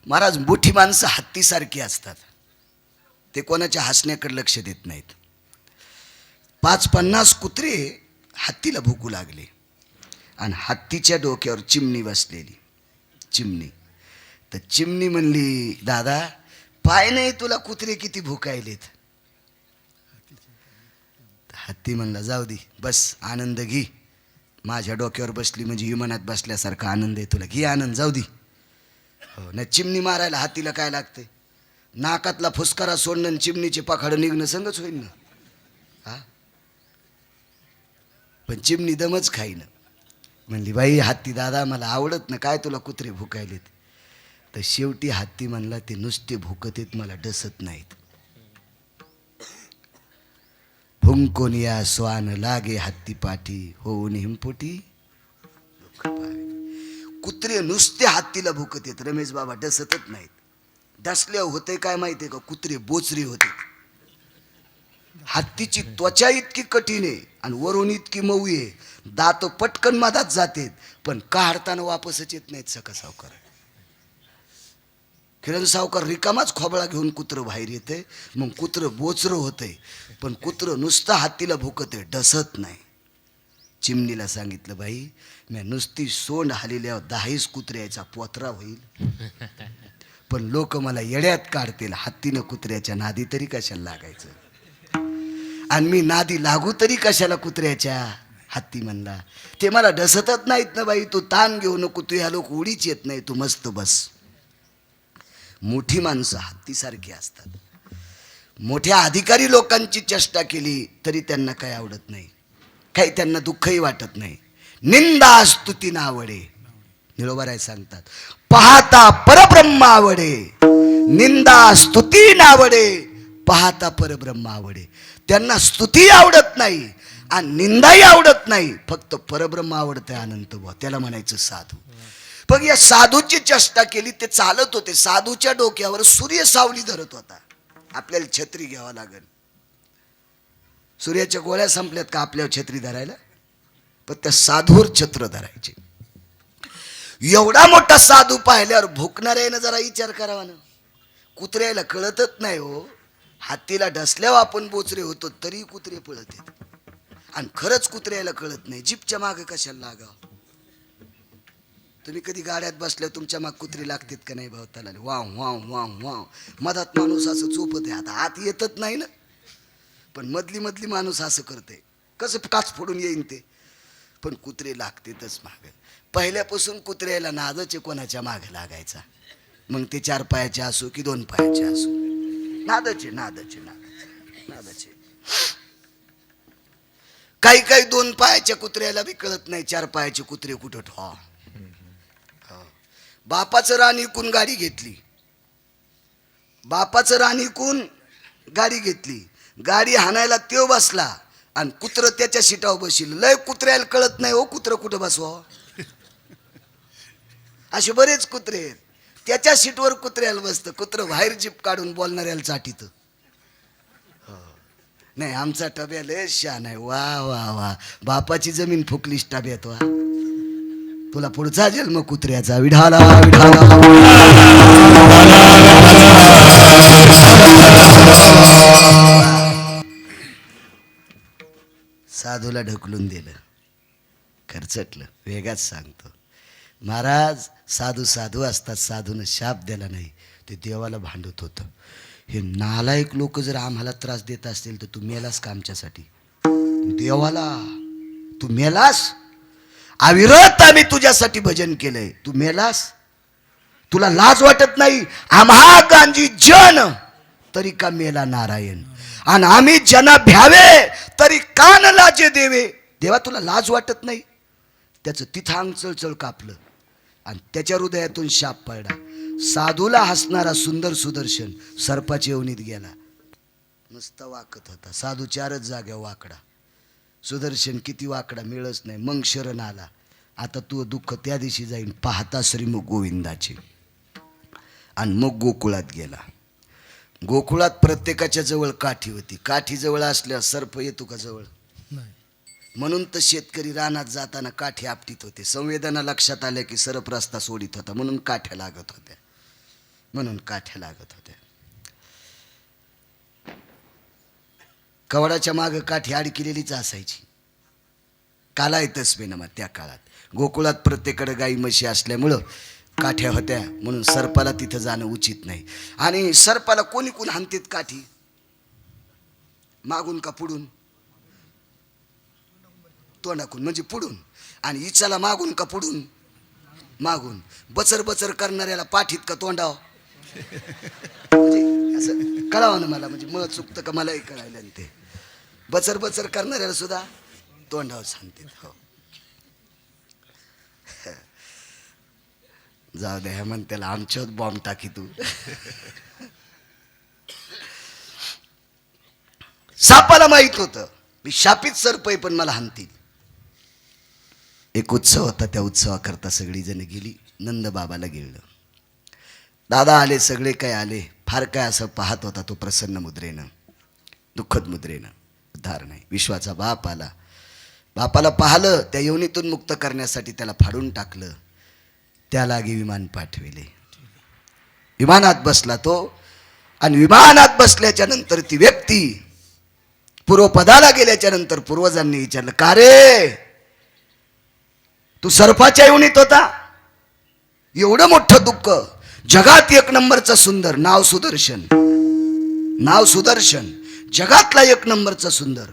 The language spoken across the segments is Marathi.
महाराज, मोठी माणसं हत्तीसारखी असतात. ते कोणाच्या हसण्याकडे लक्ष देत नाहीत. 50 कुत्रे हत्तीला भुकू लागले आणि हत्तीच्या डोक्यावर चिमणी बसलेली. चिमणी तर चिमणी म्हणली, दादा पाय नाही तुला कुत्रे किती भुकायलेत. हत्ती म्हणला, जाऊ दे, बस आनंद घे. माझ्या डोक्यावर बसली म्हणजे विमानात बसल्यासारखा आनंद आहे तुला, घे आनंद, जाऊ दे. हो ना, चिमणी मारायला हातीला काय लागते? नाकातला फुसकारा सोडणं आणि चिमणीचे पाखाडं निघणं संगच होईल ना. हा, पण चिमणी दमच खाईन. म्हणली, बाई हत्ती दादा मला आवडत ना, काय तुला कुत्रे भुकायलेत? तर शेवटी हत्ती म्हणला, ते नुसते भुकतेत, मला डसत नाहीत. भुंकोन या स्वान लागे हत्ती पाठी, होऊन हिमपोटी. कुत्रे नुसते हत्तीला भुकत येत, रमेश बाबा डसतच नाहीत. डसल्यावर होते काय माहितीये का? कुत्रे बोचरे होते. हत्तीची त्वचा इतकी कठीण आहे आणि वरून इतकी मऊ आहे, दात पटकन मधात जातात, पण काढताना वापसच येत नाहीत. सका सावकार किरण सावकार रिकामाच खोबळा घेऊन कुत्रं बाहेर येते, मग कुत्रं बोचरं होतंय, पण कुत्रं नुसतं हत्तीला भुकत आहे, डसत नाही. चिमणीला सांगितलं, बाई मी नुसती सोंड हालेल्यावर 10 कुत्र्याचा पोत्रा होईल, पण लोक मला येड्यात काढतील. हत्तीनं कुत्र्याच्या नादी तरी कशाला लागायचं, आणि मी नादी लागू तरी कशाला कुत्र्याच्या? हत्ती म्हणला, ते मला डसतच नाहीत ना बाई, तू ताण घेऊ नको, तू ह्या लोक उडीच येत नाही, तू मस्त बस. मोठी माणसं हत्तीसारखी असतात. मोठ्या अधिकारी लोकांची चेष्टा केली तरी त्यांना काही आवडत नाही, काही त्यांना दुःखही वाटत नाही. निंदा स्तुती नावडे, निरोबराय सांगतात, पाहता परब्रह्म आवडे. निंदा स्तुती नावडे, पाहता परब्रह्म आवडे. त्यांना स्तुती आवडत नाही आणि निंदाही आवडत नाही, फक्त परब्रह्म आवडते, अनंत बुवा, त्याला म्हणायचं साधू. पण या साधूची चेष्टा केली, ते चालत होते, साधूच्या डोक्यावर सूर्य सावली धरत होता. आपल्याला छत्री घ्यावा लागेल. सूर्याच्या गोळ्या संपल्यात का आपल्यावर छत्री धरायला? पण त्या साधूवर छत्र धरायचे. एवढा मोठा साधू पाहिल्यावर भुकणाऱ्यानं जरा विचार करावा ना. कुत्र्याला कळतच नाही हो, हातीला ढसल्यावर आपण बोचरे होतो तरी कुत्रे पळत येत, आणि खरंच कुत्र्याला कळत नाही, जीपच्या मागे कशाला लागाव? तुम्ही कधी गाड्यात बसल्या तुमच्या माग कुत्री लागतात का नाही? भावताला वाव वाव वाव वाव, मधात माणूस असं चोपत आहे, आता आत येतच नाही ना, पण मधली मधली माणूस असं करते, कसं काच फोडून येईन ते, पण कुत्रे लागतेतच माग. पहिल्यापासून कुत्र्याला नादच कोणाच्या मागे लागायचा, मग ते 4 पायाचे असो की 2 पायाचे असो, नादचे नादचे नादचे नादचे. काही काही 2 पायाच्या कुत्र्याला बी कळत नाही 4 पायाचे कुत्रे कुठं ठेवा. बापाचं रान इकून गाडी घेतली, बापाचं रान इकून गाडी घेतली, गाडी हाणायला त्यो बसला आणि कुत्र त्याच्या सीटावर बसले. लय कुत्र्याला कळत नाही हो कुत्र कुठं बसवा. असे बरेच कुत्रे आहेत, त्याच्या सीटवर कुत्र्याला बसतं, कुत्र बाहेर जीप काढून बोलणाऱ्याला चाटीत. नाही, आमचा टब्या लय शान आहे. वा वा वा, बापाची जमीन फुकलीस टब्यात, वा तुला पुढचा जन्म कुत्र्याचा. विढाला विढाला. साधूला ढकलून दिलं, खर्चटलं. वेगाच सांगतो महाराज, साधू साधू असतात, साधूनं शाप दिला नाही, ते देवाला भांडत होतं. हे नालायक लोक जर आम्हाला त्रास देत असतील तर तू मेलास का आमच्यासाठी? देवाला तू मेलास? अविरत आम्ही तुझ्यासाठी भजन केलंय, तू मेलास? तुला लाज वाटत नाही? आम्हा गांजी जन तरी का मेला नारायण, आणि आम्ही जना भ्यावे तरी कान लाजे देवे. देवा तुला लाज वाटत नाही? त्याचं तिथांग चळचळ कापलं आणि त्याच्या हृदयातून शाप पडला. साधूला हसणारा सुंदर सुदर्शन सर्पाच्या योनीत गेला, नुसता वाकत होता. साधू 4च जाग्या वाकडा, सुदर्शन किती वाकडा मिळच नाही. मग शरण आला, आता तू दुःख त्या दिवशी जाईन पाहता श्रीमुख गोविंदाचे. आणि मग गोकुळात गेला. गोकुळात प्रत्येकाच्या जवळ काठी होती. काठी जवळ असल्यावर सर्प येतो का जवळ? म्हणून तर शेतकरी रानात जाताना काठी आपटीत होते. संवेदना लक्षात आल्या की सरप रस्ता सोडित होता, म्हणून काठ्या लागत होत्या. म्हणून काठ्या लागत होत्या. कवडाच्या मागं काठी अडकिलेलीच असायची. काला येतच मग त्या काळात गोकुळात प्रत्येकडे गाई म्हशी असल्यामुळं काठ्या होत्या, म्हणून सर्पाला तिथं जाणं उचित नाही. आणि सर्पाला कोणी कोण हाणतेत काठी, मागून का पुढून? तोंडाकून म्हणजे पुढून. आणि इचाला मागून का पुढून? मागून. बचर बचर करणाऱ्याला पाठीत का तोंडाव? म्हणजे असं कळावं ना मला, म्हणजे मग चुकतं का मलाही कळायला. ते बचर बचर करणाऱ्याला सुद्धा तोंडावर सांगते. हो जाऊ दे म्हण, त्याला आमच्यात बॉम्ब टाकी तू. सापाला माहित होतं मी शापित सर्प आहे, पण मला हाणतील. एक उत्सव होता, त्या उत्सवाकरता सगळी जण गेली. नंद बाबाला गेलं. दादा आले, सगळे काय आले. फार काय असं पाहत होता तो प्रसन्न मुद्रेनं, दुःखद मुद्रेनं. धार नाही. विश्वाचा बाप आला. बापाला पाहिलं, त्या योनीतून मुक्त करण्यासाठी त्याला फाडून टाकलं. त्यालागी विमान पाठविले. विमानात बसला तो, आणि विमानात बसल्याच्या नंतर ती व्यक्ती पूर्वपदाला गेल्याच्या नंतर पूर्वजांनी विचारलं, का रे तू सर्पाच्या योनीत होता? एवढं मोठं दुःख. जगात एक नंबरचा सुंदर, नाव सुदर्शन, नाव सुदर्शन, जगातला एक नंबरचा सुंदर,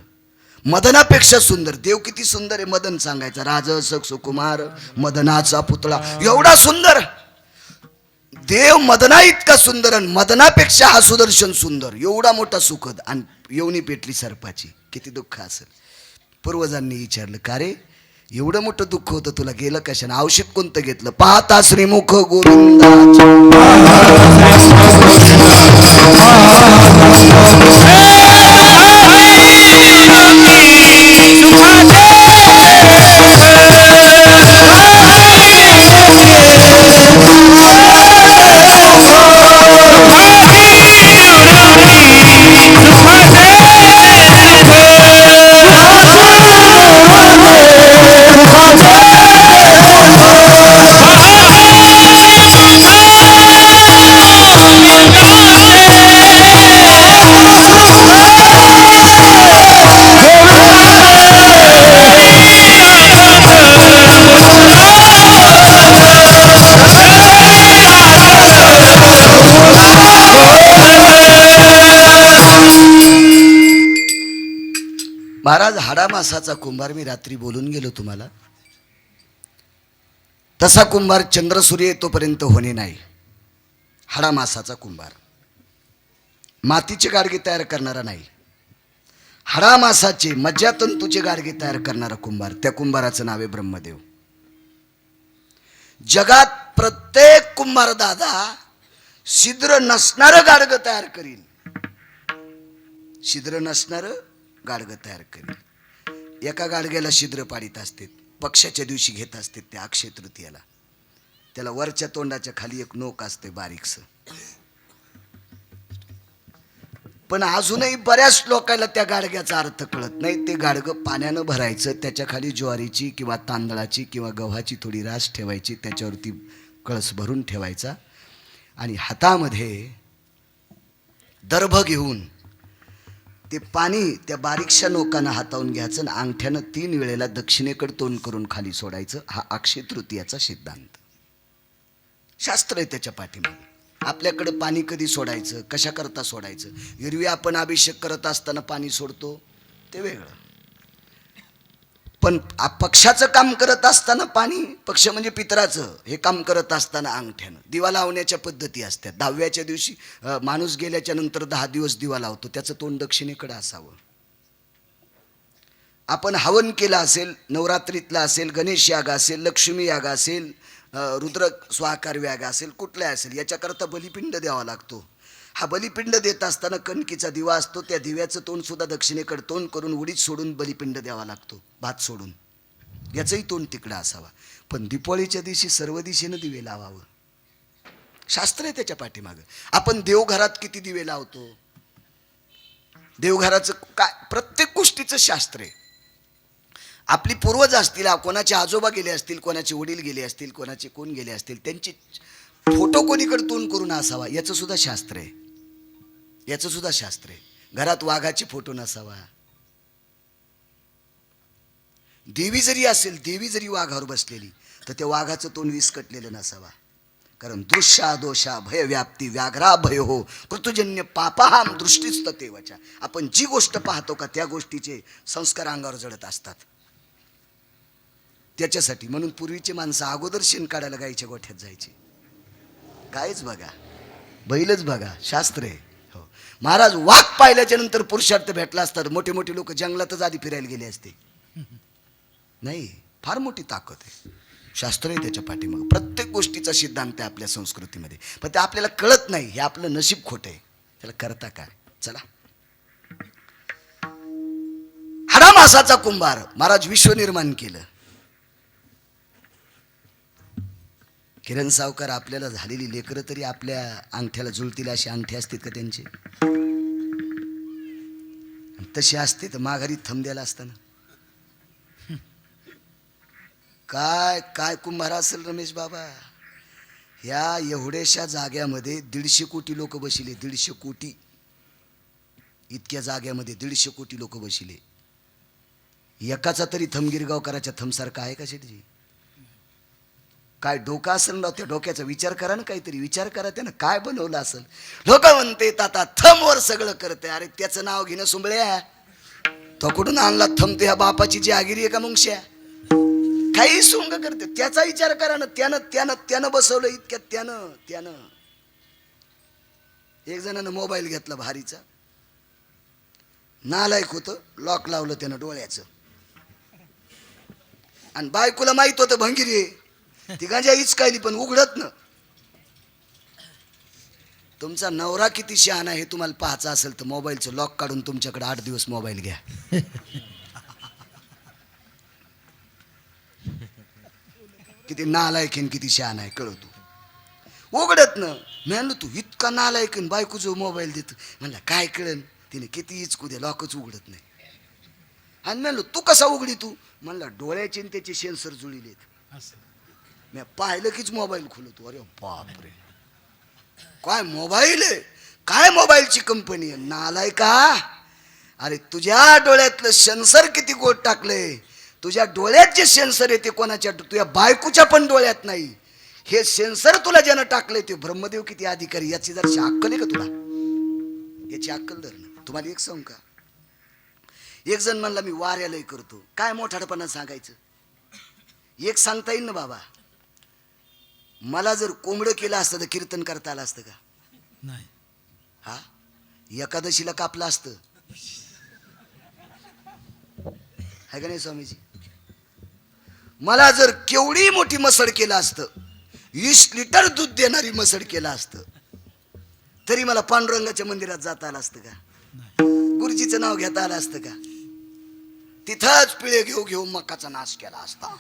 मदनापेक्षा सुंदर. देव किती सुंदर आहे मदन सांगायचा. राजस सुकुमार, मदनाचा पुतळा, एवढा सुंदर देव. मदना इतका सुंदर, आणि मदनापेक्षा हा सुदर्शन सुंदर. एवढा मोठा सुखद, आणि योनी पेटली सर्पाची. किती दुःख असेल. पूर्वजांनी विचारलं, का रे एवढं मोठं दुःख होतं तुला, गेलं कशाने? औषध कोणतं घेतलं? पाहता श्रीमुख गोविंदाचे. महाराज, हाडामासाचा कुंभार मी रात्री बोलून गेलो तुम्हाला. तसा कुंभार चंद्रसूर्य येतोपर्यंत होणे नाही. हाडामासाचा कुंभार मातीचे गाडगे तयार करणारा नाही. हाडामासाचे मज्जातंतूचे गाडगे तयार करणारा कुंभार. त्या कुंभाराचं नाव आहे ब्रह्मदेव. जगात प्रत्येक कुंभार दादा छिद्र नसणारं गाडगं तयार करील. छिद्र नसणारं गाडगं तयार करील. एका गाडग्याला छिद्र पाडित असते, पक्षाच्या दिवशी घेत असते त्या अक्षय तृतीयाला. त्याला वरच्या तोंडाच्या खाली एक नोक असते बारीकस. पण अजूनही बऱ्याच लोकांना त्या गाडग्याचा अर्थ कळत नाही. ते गाडगं पाण्यानं भरायचं, त्याच्या खाली ज्वारीची किंवा तांदळाची किंवा गव्हाची थोडी रास ठेवायची, त्याच्यावरती कळस भरून ठेवायचा, आणि हातामध्ये दर्भ घेऊन ते पाणी त्या बारीकशा नोकानं हातावून घ्यायचं, आणि अंगठ्यानं 3 वेळेला दक्षिणेकडे तोंड करून खाली सोडायचं. हा अक्षय तृतीयाचा सिद्धांत. शास्त्र आहे त्याच्या पाठीमागे. आपल्याकडं पाणी कधी सोडायचं, कशा करता सोडायचं. एरवी आपण अभिषेक करत असताना पाणी सोडतो ते वेगळं, पण पक्षाचं काम करत असताना पाणी, पक्ष म्हणजे पितराचं, हे काम करत असताना अंगठ्यानं. दिवा लावण्याच्या पद्धती असतात. 10व्याच्या दिवशी माणूस गेल्याच्या नंतर 10 दिवस दिवा लावतो, त्याचं तोंड दक्षिणेकडे असावं. आपण हवन केलं असेल, नवरात्रीतला असेल, गणेश याग असेल, लक्ष्मी याग असेल, रुद्र स्वाकार याग असेल, कुठला असेल, याच्याकरता बलिपिंड द्यावा लागतो. हा बलिपिंड देत असताना कणकीचा दिवा असतो, त्या दिव्याचं तोंड सुद्धा दक्षिणेकडे तोंड करून उडीद सोडून बलिपिंड द्यावा लागतो, भात सोडून. याचंही तोंड तिकडं असावा. पण दीपावलीच्या दिवशी सर्व दिशेनं दिवे लावावं. शास्त्र आहे त्याच्या पाठीमागं. आपण देवघरात किती दिवे लावतो, देवघराचं काय, प्रत्येक गोष्टीचं शास्त्र आहे. आपली पूर्वज असतील, कोणाचे आजोबा गेले असतील, कोणाचे वडील गेले असतील, कोणाचे कोण गेले असतील, त्यांची फोटो कोणीकडे तोंड करून असावा याचं सुद्धा शास्त्र आहे. याचं सुद्धा शास्त्र आहे. घरात वाघाची फोटो नसावा. देवी जरी असेल, देवी जरी वाघावर बसलेली तर त्या वाघाचं तोंड विस्कटलेलं नसावा. कारण दृश्या दोषा भय व्याप्ती व्याघ्रा भय हो कृतजन्य पापहाम दृष्टीच ततेवचा. आपण जी गोष्ट पाहतो का त्या गोष्टीचे संस्कार अंगावर जडत असतात. त्याच्यासाठी म्हणून पूर्वीचे माणसं अगोदर शेण काढायला गाईच्या गोठ्यात जायचे. गायच बघा, बैलच बघा, शास्त्र आहे. हो, महाराज वाघ पाहिल्याच्या नंतर पुरुषार्थ भेटला असतात. मोठे मोठे लोक जंगलातच आधी फिरायला गेले असते. नाही, फार मोठी ताकद आहे, शास्त्र आहे त्याच्या पाठीमागे. प्रत्येक गोष्टीचा सिद्धांत आहे आपल्या संस्कृतीमध्ये, पण ते आपल्याला कळत नाही. हे आपलं नशीब खोटं आहे. त्याला करता काय? चला, हाडामासाचा कुंभार महाराज विश्व निर्माण केलं. किरण सावकार आपल्याला झालेली लेकरं तरी आपल्या अंगठ्याला जुळतील अशी अंगठी असतात का त्यांची? तशी असते तर माघारी थंब द्यायला असताना. काय काय कुंभार असेल रमेश बाबा. ह्या एवढ्याशा जाग्यामध्ये 150 कोटी लोक बसिले. 150 कोटी, इतक्या जाग्यामध्ये 150 कोटी लोक बसिले. एकाचा तरी थंब गिरगावकराच्या थंबसारखा आहे का शेठजी? काय डोका असेल ना, त्या डोक्याचा विचार करा ना, काहीतरी विचार करा. त्यानं काय बनवलं असेल. लोक म्हणते आता थंबवर सगळं करते. अरे त्याचं नाव घेणं सुंबळ्या. तो कुठून आणला थंब? ते ह्या बापाची जी आगिरी आहे का मुंगश्या? काही सोंग करते. त्याचा विचार करा ना. त्यानं बसवलं इतक्यात. त्यानं एक जणानं मोबाईल घेतला भारीचा, नालायक होतं, लॉक लावलं त्यानं डोळ्याचं. आणि बायकोला माहित होतं भंगिरी आहे, ती गांजा इचकायली पण उघडत ना. तुमचा नवरा किती शहाणा हे तुम्हाला पाहायचं असेल तर मोबाईलचं लॉक काढून तुमच्याकडे 8 दिवस मोबाईल घ्या. किती नालायक किती शहाणा आहे कळतो. उघडत ना. मी म्हणलं तू इतका नालायक बायको जो मोबाईल देतो. म्हणलं काय कळन, तिने किती इचकू दे लॉकच उघडत नाही. आणि म्हणलं तू कसा उघडी तू? म्हणला डोळ्याचे त्याचे सेन्सर जुळलेत. मी पाहिलं कीच मोबाईल खुलतो. अरे बापरे, काय मोबाईल आहे, काय मोबाईलची कंपनी आहे. नालाय का? अरे तुझ्या डोळ्यातलं सेन्सर किती गोड टाकलंय. तुझ्या डोळ्यात जे सेन्सर आहे ते कोणाच्या, तुझ्या बायकोच्या पण डोळ्यात नाही. हे सेन्सर तुला ज्यानं टाकलंय ते ब्रह्मदेव किती अधिकारी. याची जर अक्कल आहे का तुला? याची अक्कल धर ना. तुम्हाला एक सांगू का? एक जण म्हणला मी वाऱ्यालय करतो. काय मोठाडपणा सांगायचं. एक सांगता येईल ना बाबा, मला जर कोंबडं केलं असतं तर कीर्तन करता आलं असतं का? नाही. हा, एकादशीला कापलं असतं है का नाही स्वामीजी? मला जर केवढी मोठी मसड केलं असतं, 20 लिटर दूध देणारी मसड केलं असतं, तरी मला पांडुरंगाच्या मंदिरात जाता आलं असतं का? गुरुजीचं नाव घेता आलं असतं का? तिथंच पिळे घेऊ मकाचा नाश केला असता.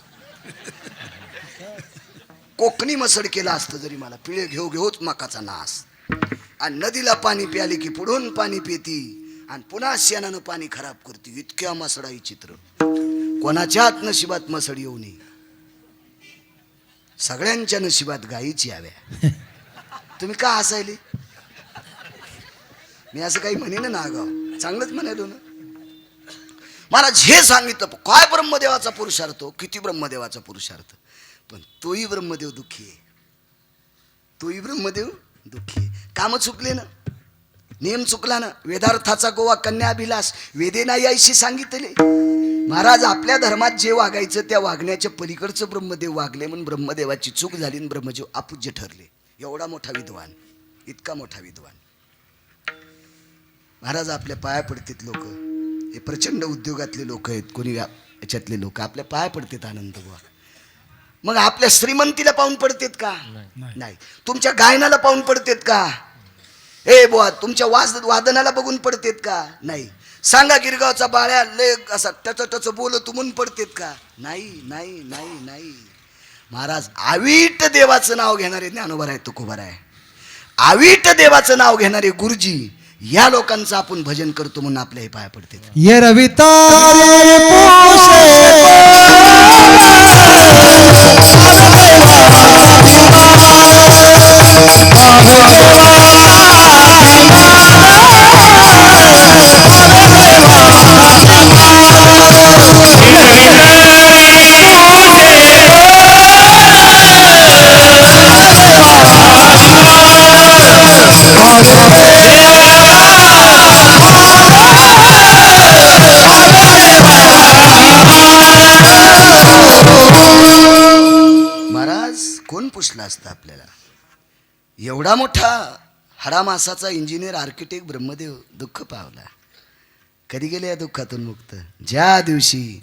कोकणी मसड केला असतं जरी मला, पिळे घेऊच मकाचा नाश. आणि नदीला पाणी प्याले की पुढून पाणी पिती आणि पुन्हा शेणानं पाणी खराब करते. इतक्या मसडाई चित्र. कोणाच्याच नशिबात मसड येऊ नये. सगळ्यांच्या नशिबात गायीच याव्या. तुम्ही का हसायले? मी असं काही म्हणेन ना गाव, चांगलंच म्हणालो ना. महाराज हे सांगितलं काय ब्रह्मदेवाचा पुरुषार्थ, किती ब्रह्मदेवाचा पुरुषार्थ. पण तोही ब्रह्मदेव दुःखी आहे. तोही ब्रह्मदेव दुःखी आहे. काम चुकले ना, नियम चुकला ना. वेदार्थाचा गोवा कन्याभिलास वेदेना यायशी सांगितले. महाराज आपल्या धर्मात जे वागायचं त्या वागण्याच्या पलीकडचं ब्रह्मदेव वागले म्हणून ब्रह्मदेवाची चूक झाली आणि ब्रह्मदेव अपूज्य ठरले. एवढा मोठा विद्वान, इतका मोठा विद्वान. महाराज आपल्या पाया पडतात लोक. हे प्रचंड उद्योगातले लोक आहेत, कोणी याच्यातले लोक आपल्या पाया पडतात आनंद बुवा. मग आपल्या श्रीमंतीला पाहून पडतात का? नाही. तुमच्या गायनाला पाहून पडतात का? ए बुवा तुमच्या वादनाला बघून पडतात का? नाही. सांगा गिरगावचा बाळ्या लय असा टच बोलत म्हणून पडतात का? नाही नाही नाही नाही. महाराज आवीट देवाचं नाव घेणारे ज्ञानोबा आहे, तुकोबा आहे. आवीट देवाचं नाव घेणारे गुरुजी, या लोकांचं आपण भजन करतो म्हणून आपल्या हे पाया पडते. ये रविता रे पोषे महाराज कोण पुसला असता आपल्याला? एवढा मोठा हाडामासाचा इंजिनियर आर्किटेक्ट ब्रह्मदेव दुःख पावला. कधी गेले या दुःखातून मुक्त? ज्या दिवशी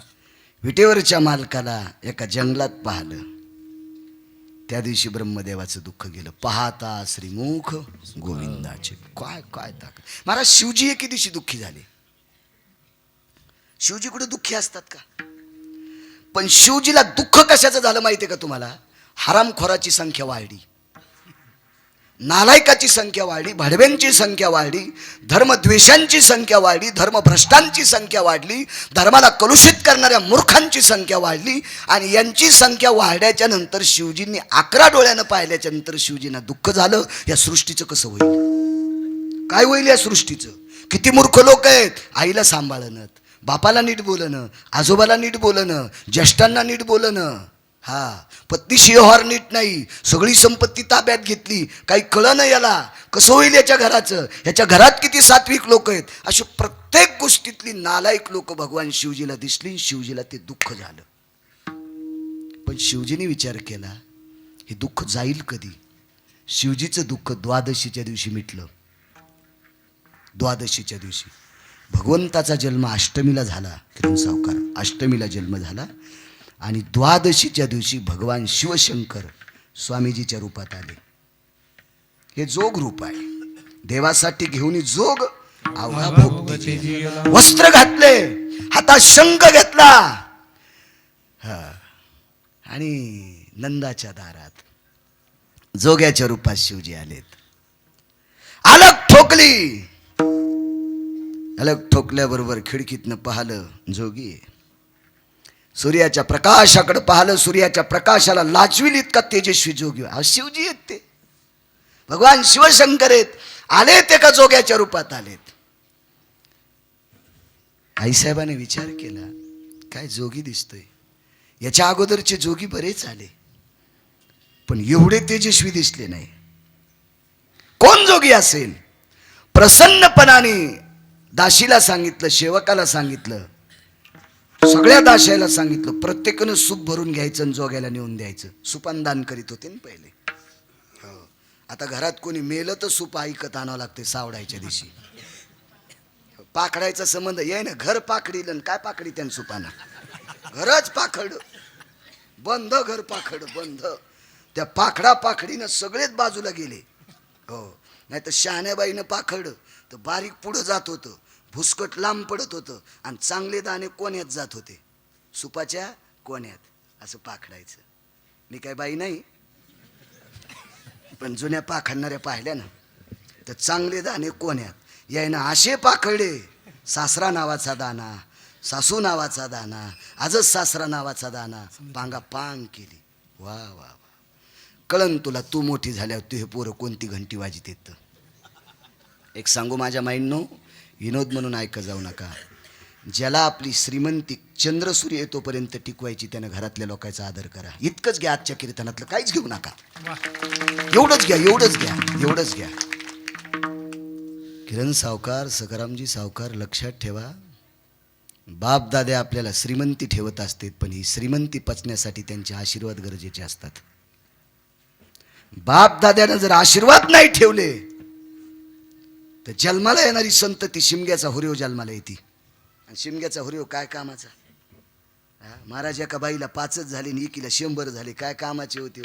विटेवरच्या मालकाला एका जंगलात पाहिलं त्या दिवशी ब्रह्मदेवाचं दुःख गेलं. पाहता श्रीमुख गोविंदाचे. काय काय ताकद महाराज. शिवजी एके दिवशी दुःखी झाले. शिवजी कुठे दुःखी असतात का? पण शिवजीला दुःख कशाचं झालं माहितीये का तुम्हाला? हरामखोराची संख्या वाढली, नालायकाची संख्या वाढली, भडव्यांची संख्या वाढली, धर्मद्वेषांची संख्या वाढली, धर्मभ्रष्टांची संख्या वाढली, धर्माला कलुषित करणाऱ्या मूर्खांची संख्या वाढली. आणि यांची संख्या वाढल्याच्या नंतर शिवजींनी 11 डोळ्यानं पाहिल्याच्या नंतर शिवजींना दुःख झालं. या सृष्टीचं कसं होईल? काय होईल या सृष्टीचं? किती मूर्ख लोक आहेत. आईला सांभाळणं, बापाला नीट बोलणं, आजोबाला नीट बोलणं, ज्येष्ठांना नीट बोलणं. हा, पत्नीशी व्यवहार नीट नाही, सगळी संपत्ती ताब्यात घेतली, काही कळलं याला. कसं होईल याच्या घराचं? याच्या घरात किती सात्विक लोक आहेत. अशी प्रत्येक गोष्टीतली नालायक लोक भगवान शिवजीला दिसली. शिवजीला ते दुःख झालं. पण शिवजीने विचार केला हे दुःख जाईल कधी? शिवजीचं दुःख द्वादशीच्या दिवशी मिटलं. द्वादशीच्या दिवशी भगवंताचा जन्म अष्टमीला झाला. किरण सावकार, अष्टमीला जन्म झाला आणि द्वादशीच्या दिवशी भगवान शिवशंकर स्वामीजीच्या रूपात आले. हे जोग रूप आहे. देवासाठी घेऊन जोग अवघा भोगते. वस्त्र घातले, हातात शंख घेतला, आणि नंदाच्या दारात जोग्याच्या रूपात शिवजी आलेत. अलग ठोकली. अलग ठोकल्याबरोबर खिडकीतनं पाहिलं जोगी. सूर्याच्या प्रकाशाकडे पाहिलं. सूर्याच्या प्रकाशाला लाजविल इतका तेजस्वी जोगी. शिवजी आहेत ते, भगवान शिवशंकर आहेत. आलेत एका जोग्याच्या रूपात आलेत. आईसाहेबाने विचार केला काय जोगी दिसतोय. याच्या अगोदरचे जोगी बरेच आले पण एवढे तेजस्वी दिसले नाही. कोण जोगी असेल? प्रसन्नपणाने दाशीला सांगितलं, सेवकाला सांगितलं, सगळ्या दाशाला सांगितलं, प्रत्येकानं सूप भरून घ्यायचं आणि जोग्याला नेऊन द्यायचं. सुपान दान करीत होते ना पहिले. हो, आता घरात कोणी मेलं तर सूप ऐकत आणावं लागते सावडायच्या दिवशी. पाखडायचा संबंध ये ना. घर पाखडील काय पाखडी त्यानं सुपाना? घरच पाखड बंद, घर पाखड बंद. त्या पाखडा पाखडीनं सगळेच बाजूला गेले. हो, नाही तर शहाण्याबाईनं पाखड तर बारीक पुढं जात होतं, भुसकट लांब पडत होतं आणि चांगले दाणे कोण्यात जात होते. सुपाच्या कोण्यात असं पाखडायचं. मी काय बाई नाही, पण जुन्या पाखडणाऱ्या पाहिल्या ना तर चांगले दाणे कोण्यात यायनं असे पाखडे. सासरा नावाचा दाना, सासू नावाचा दाना, आजच सासरा नावाचा दाना, पांगा पांग केली. वा वा वा. कळन तुला तू मोठी झाल्यावर तू हे पोरं कोणती घंटी वाजित येत. एक सांगू माझ्या माइंडनो, विनोद म्हणून ऐका जाऊ नका. ज्याला आपली श्रीमंती चंद्रसूर्य येतोपर्यंत टिकवायची त्यानं घरातल्या लोकांचा आदर करा. इतकंच घ्या आजच्या कीर्तनातलं, काहीच घेऊ नका. एवढंच घ्या, एवढंच घ्या, एवढंच घ्या. किरण सावकार, सकारामजी सावकार, लक्षात ठेवा, बाप दादा आपल्याला श्रीमंती ठेवत असतात पण ही श्रीमंती पचण्यासाठी त्यांचे आशीर्वाद गरजेचे असतात. बाप दाद्यानं जर आशीर्वाद नाही ठेवले तर जन्माला येणारी संतती शिमग्याचा हुरेव जन्माला येते. आणि शिमग्याचा हुरेव काय कामाचा? महाराज एका बाईला 5च झाले आणि एकीला 100 झाले, काय कामाचे होते?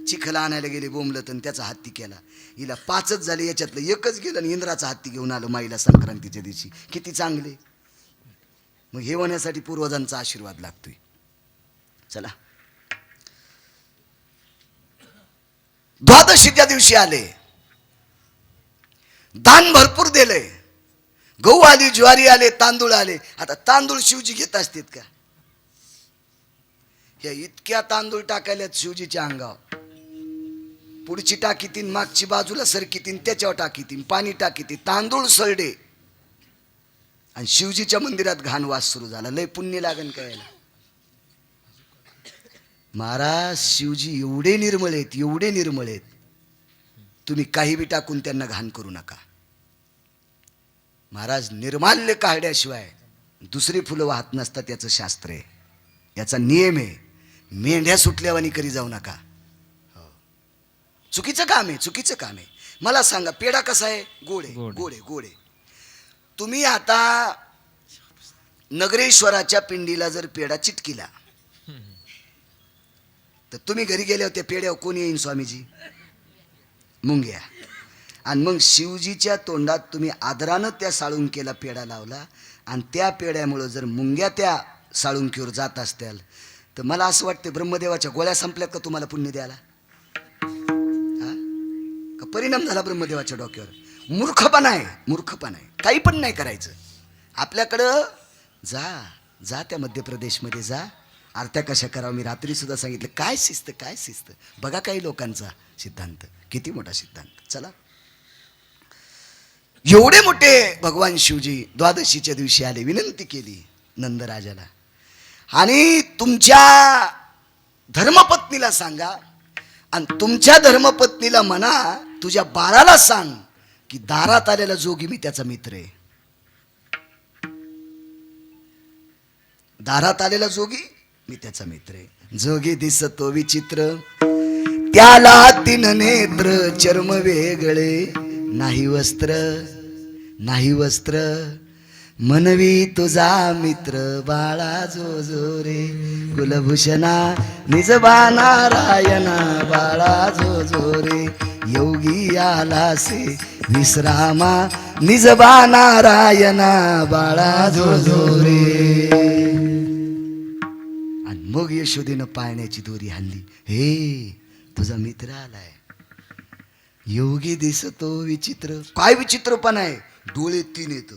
चिखला आणायला गेले बोंबलत आणि त्याचा हत्ती केला. हिला 5च झाले, याच्यातलं एकच गेलं आणि इंद्राचा हत्ती घेऊन आलं माईला संक्रांतीच्या दिवशी. किती चांगले. मग हे होण्यासाठी पूर्वजांचा आशीर्वाद लागतोय. चला, द्वादशीच्या दिवशी आले, दान भरपूर दिले. गहू आली, ज्वारी आले, तांदूळ आले. आता तांदूळ शिवजी घेत असतात का? या इतक्या तांदूळ टाकायला शिवजीच्या अंगावर. पुढची टाकी तीन, मागची बाजूला सरकी तीन, त्याच्यावर टाकी तीन, पाणी टाकी तीन, तांदूळ सरडे. आणि शिवजीच्या मंदिरात घाण वास सुरू झाला. लय पुण्य लागन काय याला. महाराज शिवजी एवढे निर्मळ आहेत, एवढे निर्मळ आहेत, तुम्ही काही बी टाकून त्यांना घाण करू नका. महाराज निर्माल्य काढल्याशिवाय दुसरी फुलं वाहत नसतात, याचं शास्त्र आहे, याचा नियम आहे. मेंढ्या सुटल्यावानी करी जाऊ नका. चुकीचं काम आहे, चुकीचं काम आहे. मला सांगा पेढा कसा आहे? गोड आहे, गोड आहे, गोड आहे. तुम्ही आता नगरेश्वराच्या पिंडीला जर पेढा चिटकिला तर तुम्ही घरी गेल्यावर त्या पेढ्यावर कोण येईन? स्वामीजी, मुंग्या. आणि मग शिवजीच्या तोंडात तुम्ही आदरानं त्या साळुंकेला पेढा लावला आणि त्या पेढ्यामुळं जर मुंग्या त्या साळुंकीवर जात असत्याल तर मला असं वाटतं ब्रह्मदेवाच्या गोळ्या संपल्यात का तुम्हाला पुण्य द्यायला? का परिणाम झाला ब्रह्मदेवाच्या डोक्यावर? मूर्खपणा आहे, मूर्खपणा आहे. काही पण नाही करायचं. आपल्याकडं जा त्या मध्य प्रदेशमध्ये जा, आरत्या कशा करावं मी रात्री सुद्धा सांगितलं. काय शिस्त, काय शिस्त. बघा काही लोकांचा सिद्धांत, किती मोठा सिद्धांत. चला, एवढे मोठे भगवान शिवजी द्वादशीच्या दिवशी आले, विनंती केली नंदराजाला, आणि तुमच्या धर्मपत्नीला सांगा आणि तुमच्या धर्मपत्नीला म्हणा, तुझ्या बाळाला सांग की दारात आलेला जोगी मी त्याचा मित्र आहे. दारात आलेला जोगी मी त्याचा मित्र आहे. जोगी दिसतो विचित्र, त्याला तीन नेत्र, चर्म वेगळे, नाही वस्त्र, नाही वस्त्र, मनवी तुझा मित्र, बाळा जो जो रे, कुलभूषणा निजबा नारायणा, बाळा जो जो रे, योगी आला से विश्रामा, निजबा नारायणा, बाळा जो जो रे. आणि मग यशोदेनं पाळण्याची दोरी हाणली. हे तुझा मित्र आलाय. योगी दिसतो विचित्र. काय विचित्रपण आहे? डोळे तीन येत.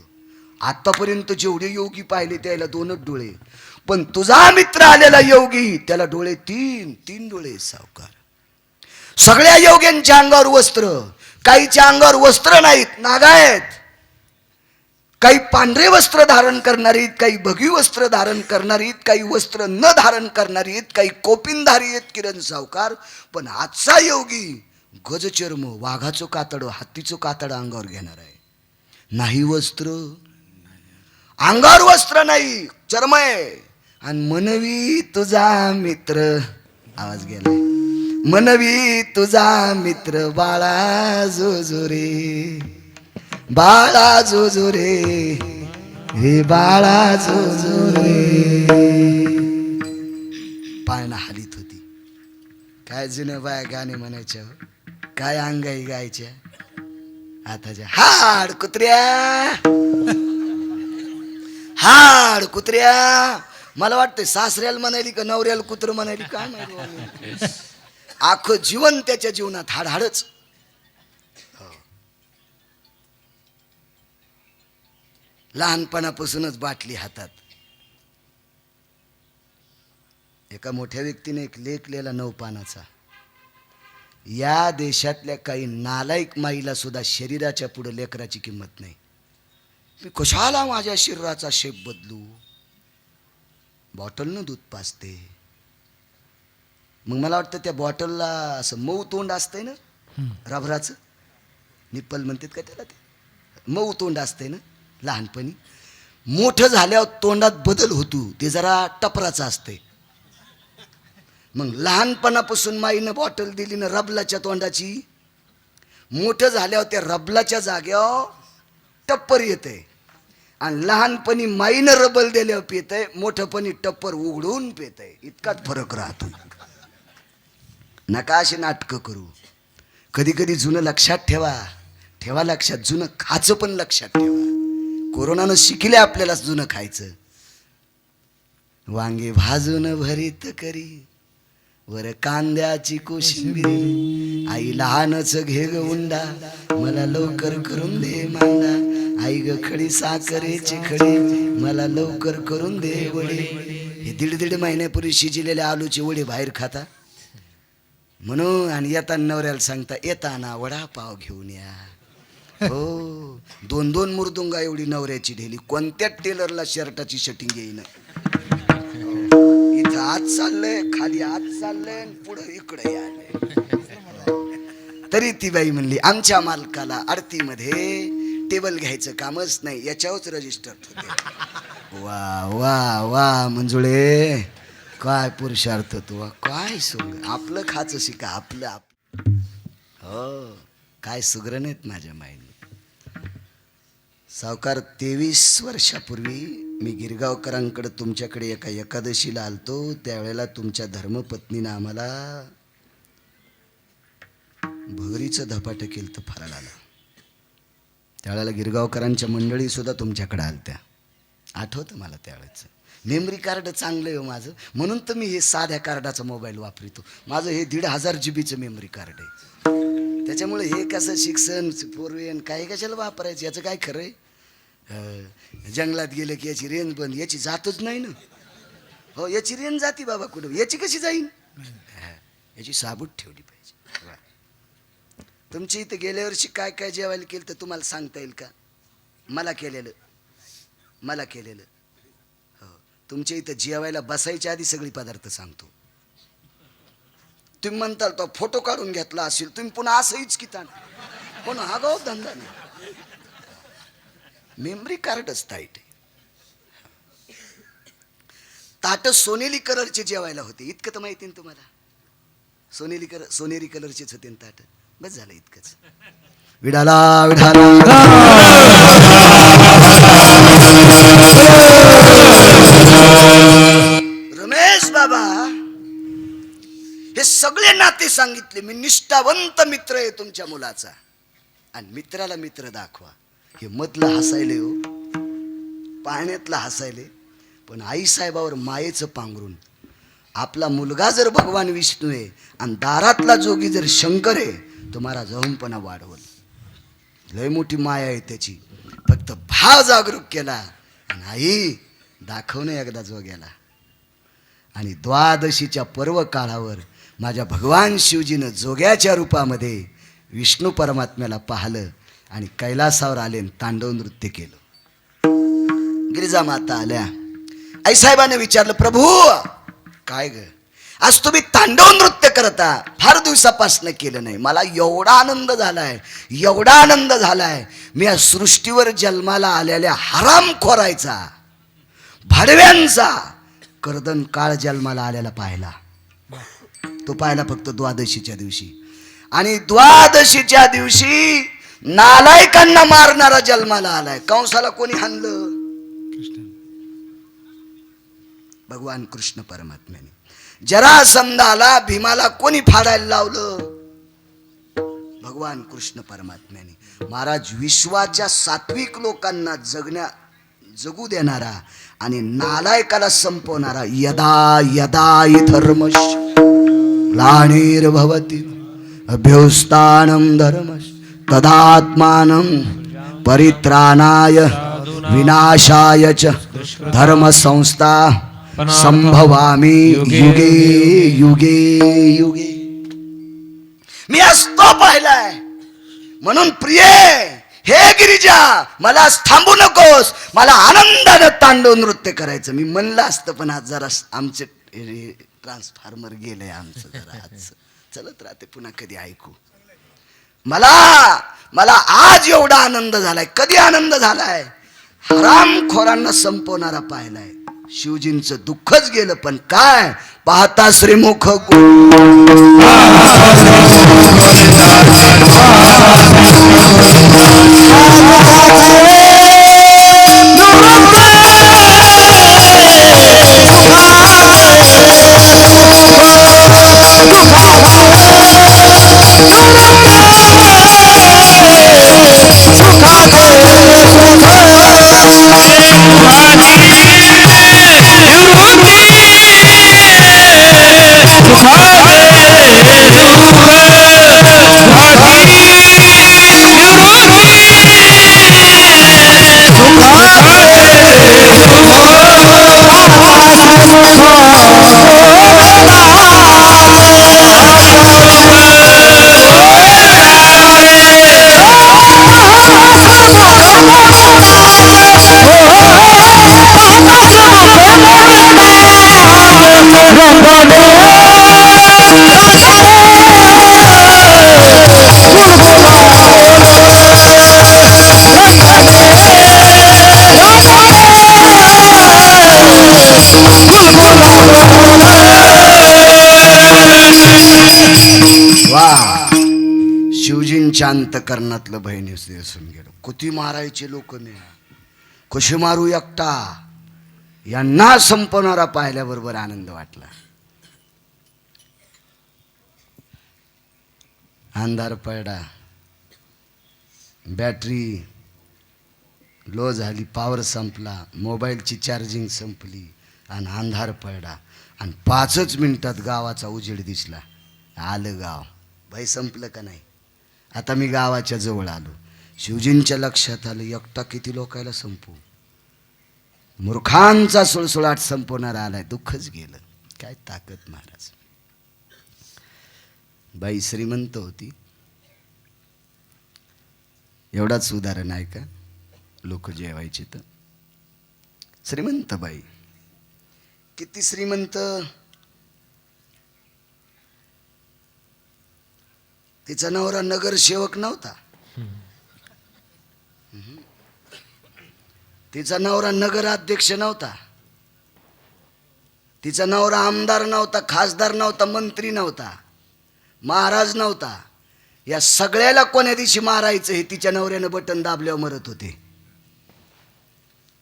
आतापर्यंत जेवढे योगी पाहिले त्याला दोनच डोळे, पण तुझा मित्र आलेला योगी त्याला डोळे तीन, तीन डोळे. सावकार, सगळ्या योग्यांच्या अंगावर वस्त्र, काहीच्या अंगावर वस्त्र नाहीत, नागा आहेत. काही पांढरे वस्त्र धारण करणारीत, काही भगवी वस्त्र धारण करणारीत, काही वस्त्र न धारण करणारीत, काही कोपिनधारी आहेत. किरण सावकार, पण आजचा योगी गजचर्म, वाघाचं कातड, हत्तीचं कातड अंगावर घेणार आहे. नाही वस्त्र, अंगावर वस्त्र नाही, चर्म आहे. आणि मनवी तुझा मित्र, आवाज गेलाय, मनवी तुझा मित्र, बाळा जो जो रे, बाळा जो जो रे, हे बाळा जो जो रे. पाळणा हालीत होती. काय जुन्या बाया गाणे म्हणायच्या, काय अंगाई गायच्या. आताच्या हाड कुत्र्या, हाड कुत्र्या. मला वाटतं सासऱ्याला म्हणाली का नवऱ्याला कुत्र म्हणाली, काय माहिती. आखं जीवन त्याच्या जीवनात हाडहाडच. लहानपणापासूनच बाटली हातात. एका मोठ्या व्यक्तीने एक लेख लिहिला 9 पानाचा. या देशातल्या काही नालायक माईला सुद्धा शरीराच्या पुढे लेकराची किंमत नाही. मी कशाला माझ्या शरीराचा शेप बदलू, बॉटलनं दूध पाजते. मग मला वाटतं त्या बॉटलला असं मऊ तोंड असतंय ना, रबराचं निप्पल म्हणतात का त्याला, ते मऊ तोंड असतंय ना लहानपणी. मोठं झाल्यावर तोंडात बदल होतो, ते जरा टपराचं असतंय. मग लहानपणापासून माईनं बॉटल दिली ना रबलाच्या तोंडाची, मोठं झाल्यावर त्या रबलाच्या जाग्यावर टप्पर येते. आणि लहानपणी माईनं रबल दिल्यावर पितय, मोठपणी टप्पर उघडून पितय. इतकाच फरक राहतो. नका अशी नाटकं करू. कधी कधी जुनं लक्षात ठेवा, ठेवा लक्षात. जुनं खायचं पण लक्षात ठेवा. कोरोनानं शिकले आपल्याला जुनं खायचं. वांगे भाजून भरीत करी, वर कांद्याची कोशिंबीर, आई लहानच घे ग उंडा, मला लवकर करून दे मांडा, आई ग खडी साखरेची खडी, मला लवकर करून दे वडे. हे 1.5 महिन्यापूर्वी शिजलेल्या आलूचे वडे बाहेर खाता. म्हणून आणि येताना नवऱ्याला सांगता येताना वडापाव घेऊन या. हो 2-2 मुरदुंगा एवढी नवऱ्याची ढेली. कोणत्या टेलरला शर्टाची शटिंग येईन. इथं आत चाललंय, खाली आत चाललंय, पुढं इकडे आलंय. तरी ती बाई म्हणली आमच्या मालकाला आरतीमध्ये टेबल घ्यायचं कामच नाही, याच्यावरच रजिस्टर होते. वा वा वा मंजुळे, काय पुरुषार्थ तू, काय सुग. आपलं खाचं शिका, आपलं हो काय सुग्रण आहेत माझ्या माईने. सावकार 23 वर्षापूर्वी मी गिरगावकरांकडे तुमच्याकडे एका एकादशीला आलतो. त्यावेळेला तुमच्या धर्मपत्नीनं आम्हाला भगरीचं धपाटं केलं तर फराळाला. त्यावेळेला गिरगावकरांच्या मंडळी सुद्धा तुमच्याकडे आलत्या. आठवतं मला त्यावेळेचं. मेमरी कार्ड चांगलं आहे माझं, म्हणून तर मी हे साध्या कार्डाचा मोबाईल वापरतो. माझं हे 1,500 GB मेमरी कार्ड आहे. त्याच्यामुळे हे कसं शिक्षण फोरवेन काही कशाला वापरायचं, याचं काय खरं आहे. जंगलात गेलं की याची रेंज बंद, याची जातच नाही ना. हो याची रेंज जाती बाबा कुठं, याची कशी जाईन. याची साबूत ठेवली पाहिजे. तुमच्या इथं गेल्या वर्षी काय काय जेवायला केलं तर तुम्हाला सांगता येईल का. मला केलेलं हो. तुमच्या इथं जेवायला बसायच्या आधी सगळी पदार्थ सांगतो. तुम्ही म्हणताल तो फोटो काढून घेतला असेल, तुम्ही पुन्हा असंच की ताण पण हा गाव धंदा नाही. मेमरी कार्डच टाईट आहे. ताट सोनेरी कलरचे जेवायला होते, इतकं तर माहिती ना तुम्हाला. सोनेरी कलरचेच होते ताट. बस झालं इतकंच. विडाला विडाला रमेश बाबा, हे सगळे नाते सांगितले. मी निष्ठावंत मित्र आहे तुमच्या मुलाचा, आणि मित्राला मित्र दाखवा. हे मधलं हसायले हो, पाण्यातलं हसायले, पण आईसाहेबावर मायेचं पांघरून. आपला मुलगा जर भगवान विष्णू आहे आणि दारातला जोगी जर शंकर आहे, तुम्हाला जहमपणा वाढवल. लय मोठी माया आहे त्याची. फक्त भाव जागरूक केला आणि आई दाखवणं एकदा जोग्याला. आणि द्वादशीच्या पर्व काळावर माझ्या भगवान शिवजीनं जोग्याच्या रूपामध्ये विष्णू परमात्म्याला पाहिलं आणि कैलासावर आले, तांडव नृत्य केलं. गिरिजा माता आल्या. आईसाहेबाने विचारलं प्रभू काय ग, आज तुम्ही तांडव नृत्य करता, फार दिवसापासून केलं नाही. मला एवढा आनंद झालाय, मी या सृष्टीवर जन्माला आलेल्या हरामखोरायचा, भाडव्यांचा कर्दन काळ जन्माला आलेला पाहिला. तो पाहिला फक्त द्वादशीच्या दिवशी. आणि द्वादशीच्या दिवशी नालायकांना मारणारा जन्माला आलाय. कंसाला कोणी हाणलं? भगवान कृष्ण परमात्म्याने. जरासंधाला भीमाला कोणी फाडायला लावलं? भगवान कृष्ण परमात्म्याने. महाराज विश्वाच्या सात्विक लोकांना जगू देणारा आणि नालायकाला संपवणारा. यदा यदा धर्मश ग्लानिर्भवति अभ्युत्थानं धर्मस्य तदात्मानं परित्राणाय विनाशाय च धर्म संस्था संभवामी युगे युगे युगे. मी असतो पाहिलाय. म्हणून प्रिय हे गिरिजा, मला थांबू नकोस. मला आनंदानं तांडव नृत्य करायचं. मी म्हणलं असतं, पण आज जरा आमचे ट्रान्सफॉर्मर गेलंय आमचं, जरा आज चलत राहते, पुन्हा कधी ऐकू. मला आज एवढा आनंद झालाय. कधी आनंद झालाय? हरामखोरांना संपवणारा पाहिलाय. शिवजींचं दुःखच गेलं, पण काय पाहता श्रीमुख अंतकरणातलं बहिणीस दिसून गेलं. किती मारायचे लोक मी, कसे मारू एकटा. यांना संपवणारा पाहिल्याबरोबर आनंद वाटला. अंधार पडला, बॅटरी लो झाली, पॉवर संपला, मोबाईलची चार्जिंग संपली आणि अंधार पडला. आणि 5च मिनिटात गावाचा उजेड दिसला. आलं गाव. बाई संपलं का नाही. आता मी गावाच्या जवळ आलो. शिवजींच्या लक्षात आलं, एकटा किती लोकायला संपू. मूर्खांचा सुळसुळाट संपवणार आलाय. दुःखच गेलं. काय ताकद महाराज. बाई श्रीमंत होती. एवढाच उदाहरण आहे का. लोक जेवायचे तर श्रीमंत बाई. किती श्रीमंत. तिचा नवरा नगरसेवक नव्हता. तिचा नवरा नगराध्यक्ष नव्हता. तिचा नवरा आमदार नव्हता, खासदार नव्हता, मंत्री नव्हता, महाराज नव्हता. या सगळ्याला कोण्या दिवशी मारायचं हे तिच्या नवऱ्यानं बटन दाबल्यावर मरत होते.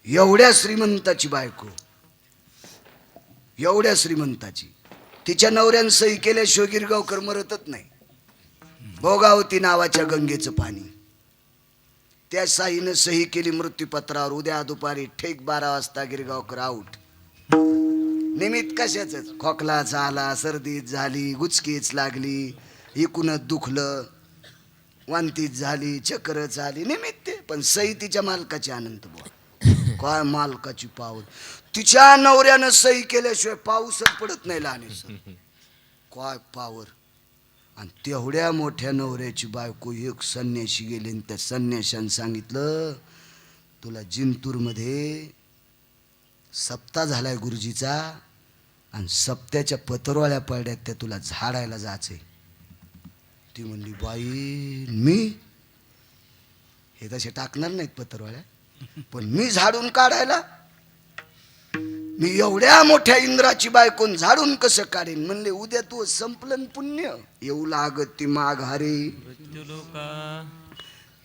एवढ्या श्रीमंताची बायको, एवढ्या श्रीमंताची. तिच्या नवऱ्यानं सही केल्याशिवाय गिरगावकर मरतच नाही. भोगावती नावाच्या गंगेचं पाणी. त्या साईनं सही केली मृत्यूपत्रावर. उद्या दुपारी ठेक 12 वाजता गिरगावकर आऊट. निमित्त कशाच. खोकलाच आला, सर्दीच झाली, गुचकीच लागली, इकूनच दुखलं, वांतीच झाली, चक्करच आली. निमित्त पण सही तिच्या मालकाची अनंत बुवा. काय मालकाची पावर. तिच्या नवऱ्यानं सही केल्याशिवाय पाऊसच पडत नाही लहानेसं. काय पावर. आणि तेवढ्या मोठ्या नवऱ्याची बायको एक संन्याशी गेली आणि त्या संन्याशानं सांगितलं, तुला जिंतूरमध्ये सप्ताह झालाय गुरुजीचा आणि सप्त्याच्या पतरवाळ्या पडल्यात, त्या तुला झाडायला जायचंय. ती म्हणली, बाई मी हे तसे टाकणार नाहीत पतरवाळ्या, पण मी झाडून काढायला. मी एवढ्या मोठ्या इंद्राची बायकोन झाडून कसं काढेन. म्हणले, उद्या तू संपलन पुण्य येऊ लागत ती माघारी.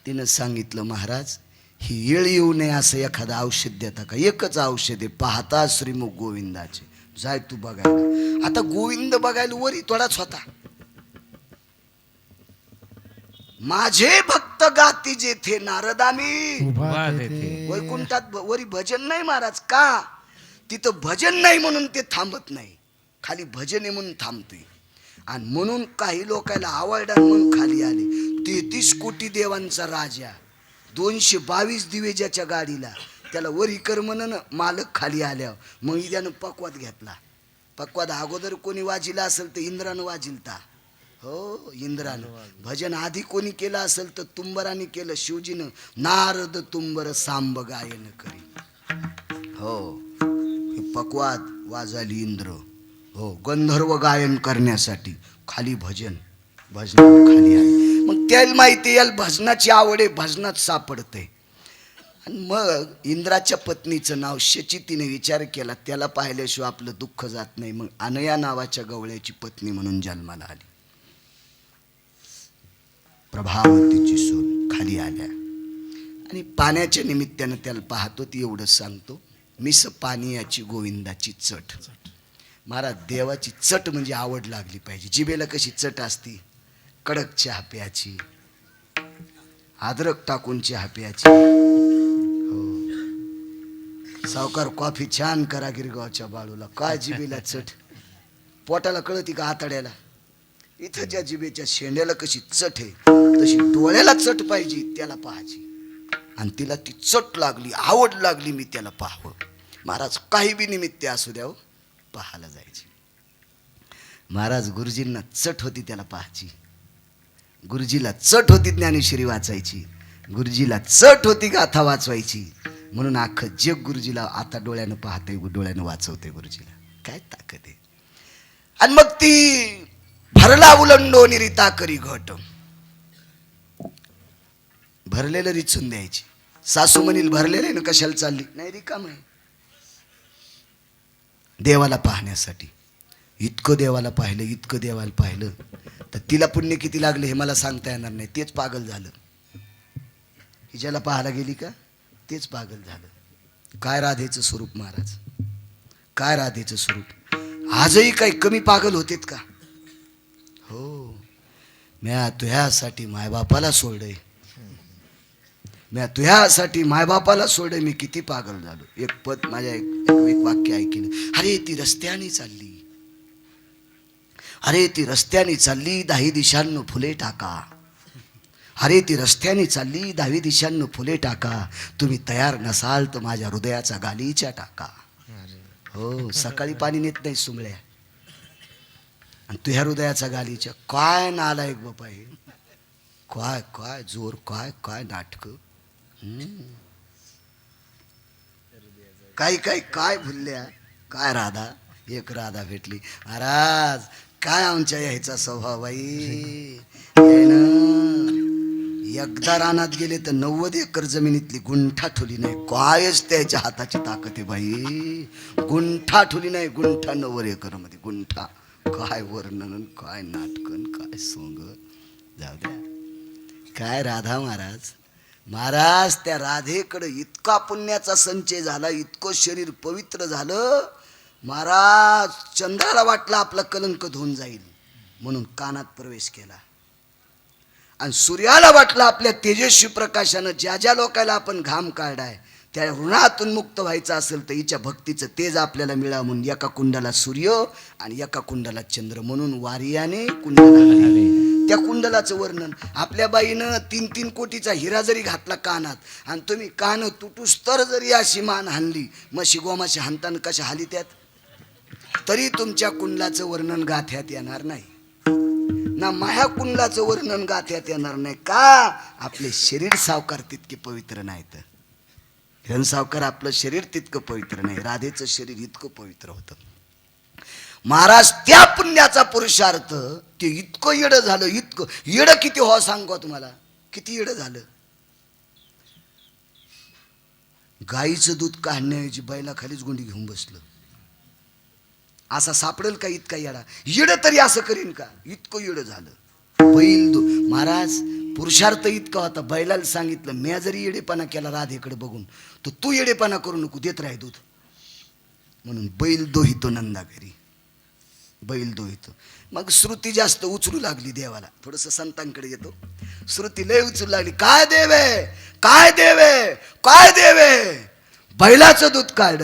तिनं सांगितलं, महाराज ही येळ येऊ नये असं एखादं औषध देता का. एकच औषध आहे, पाहता श्रीमुख गोविंदाचे. जाय तू बघायला. आता गोविंद बघायला वरी थोडाच होता. माझे भक्त गाती जेथे नारदामी वैकुंठात. वरी भजन नाही महाराज. का तिथं भजन नाही म्हणून ते थांबत नाही. खाली भजन आहे म्हणून थांबते. आणि म्हणून काही लोकांना आवडला म्हणून खाली आले. 33 कोटी देवांचा राजा, 222 दिवे ज्याच्या गाडीला, त्याला वरी कर म्हणून मालक खाली आल्यावर मग त्यानं पक्वाद घेतला. पक्वाद अगोदर कोणी वाजिला असेल तर इंद्रानं वाजिलता. हो, इंद्रानं. भजन आधी कोणी केलं असेल तर तुंबराने केलं. शिवजीनं नारद तुंबर सांब गायन करी. हो, पक्वाद वाजवली इंद्र. हो, गंधर्व गायन करण्यासाठी. खाली भजन, भजन खाली आहे. मग त्याला माहिती याला भजनाची आवड आहे, भजनात सापडते. आणि मग इंद्राच्या पत्नीचं नाव शची. तिने विचार केला, त्याला पाहिल्याशिवाय आपलं दुःख जात नाही. मग अनया नावाच्या गवळ्याची पत्नी म्हणून जन्माला आली. प्रभावतीची सून खाली आल्या आणि पाण्याच्या निमित्तानं त्याला पाहतो. ती एवढं सांगतो, मिस पानियाची गोविंदाची चट. महाराज देवाची चट म्हणजे आवड लागली पाहिजे. जिभेला कशी चट असती, कडक चहा प्याची, अद्रक टाकून चहा प्याची. हो, सावकार कॉफी छान करा गिरगावच्या बाळूला. काय जिभेला चट. पोटाला कळती का आतड्याला. इथं ज्या जिभेच्या शेंड्याला कशी चट आहे तशी डोळ्याला चट पाहिजे त्याला पाहायची. आणि तिला ती चट लागली, आवड लागली, मी त्याला पाहावं. महाराज काही बी निमित्त असू द्यावं, पाहायला जायची. महाराज गुरुजींना चट होती त्याला पाहायची. गुरुजीला चट होती ज्ञानेश्वरी वाचायची. गुरुजीला चट होती गाथा वाचवायची. म्हणून अख्खं जग गुरुजीला आता डोळ्यानं पाहते, डोळ्यानं वाचवते गुरुजीला. काय ताकद आहे. आणि मग ती भरला उलंडो निरिता करी घट. भरलेलं रिचून द्यायची. सासू म्हणील भरलेलं ना कशाला चालली. नाही, रिकाम आहे. देवाला पाहण्यासाठी. इतकं देवाला पाहिलं, इतकं देवाला पाहिलं. तर तिला पुण्य किती लागले हे मला सांगता येणार नाही. तेच पागल झालं. हिच्याला पाहायला गेली का तेच पागल झालं. काय राधेचं स्वरूप महाराज, काय राधेचं स्वरूप. आजही काही कमी पागल होतेत का? हो, म्या तुझ्यासाठी मायबापाला सोडलंय, म्या तुझ्यासाठी मायबापाला सोडलंय. मी किती पागल झालो. एक पद माझ्या एक वाक्य ऐकलं. अरे ती रस्त्याने चालली, अरे ती रस्त्याने चालली 10 दिशांनो फुले टाका. अरे ती रस्त्याने चालली 10 दिशांनो फुले टाका. तुम्ही तयार नसाल तर माझ्या हृदयाचा गालीच्या टाका. हो, सकाळी पाणी नेत नाही सुमळ्या, आणि तुझ्या हृदयाचा गालीच्या. काय नालायक बापा हे. काय काय जोर, काय काय नाटक. काही काही काय भुलल्या. काय राधा, एक राधा भेटली. महाराज काय आमच्या यायचा स्वभाव बाई. एकदा रानात गेले तर 90 एकर जमिनीतली गुंठा ठुली नाही. कायच त्याच्या हाताची ताकद आहे बाई. गुंठा ठुली नाही, गुंठा 90 एकर मध्ये गुंठा. काय वर्णन, काय नाटकन, काय सोंग. जाऊ द्या. काय राधा महाराज. महाराज त्या राधेकडे इतका पुण्याचा संचय झाला, इतकं शरीर पवित्र झालं. महाराज चंद्राला वाटलं आपला कलंक धुवून जाईल म्हणून कानात प्रवेश केला, आणि सूर्याला वाटलं आपल्या तेजस्वी प्रकाशानं ज्या ज्या लोकांना आपण घाम काढाय त्या ऋणातून मुक्त व्हायचं असेल तर हिच्या भक्तीचं तेज आपल्याला मिळावं म्हणून एका कुंडाला सूर्य आणि एका कुंडाला चंद्र म्हणून वारियाने कुंडला. त्या कुंडलाचं वर्णन आपल्या बाईनं 3-3 कोटीचा हिरा जरी घातला कानात, आणि तुम्ही कान तुटूस तर जरी अशी मान हाणली, म्हशी गोमाशी हाणताना कशा हाली त्यात, तरी तुमच्या कुंडलाचं वर्णन गाथ्यात येणार नाही ना. माया कुंडलाचं वर्णन गाथ्यात येणार नाही का? आपले शरीर सावकार तितके पवित्र नाहीत. हिरण सावकार आपलं शरीर तितकं पवित्र नाही. राधेचं शरीर इतकं पवित्र होतं. महाराज त्या पुण्याचा पुरुषार्थ ते इतकं येडं झालं. इतकं येडं किती हो सांगू तुम्हाला, किती येडं झालं. गाईचं दूध काढण्याऐवजी बैला खालीच गुंडी घेऊन बसलं. असा सापडेल का इतका येडा? येडं तरी असं करीन का? इतकं येडं झालं. बैल महाराज पुरुषार्थ इतका होता. बैलाला सांगितलं, म्या जरी येडेपणा केला राधेकडे बघून तर तू येडेपणा करू नको, देत राह दूध. म्हणून बैल दोहितो नंदा घरी, बैल दोहितो. मग श्रुती जास्त उचलू लागली देवाला. थोडस संतांकडे येतो. श्रुती लय उचलू लागली. काय देवे, काय देवे, काय देवे. बैलाचं दूध काढ.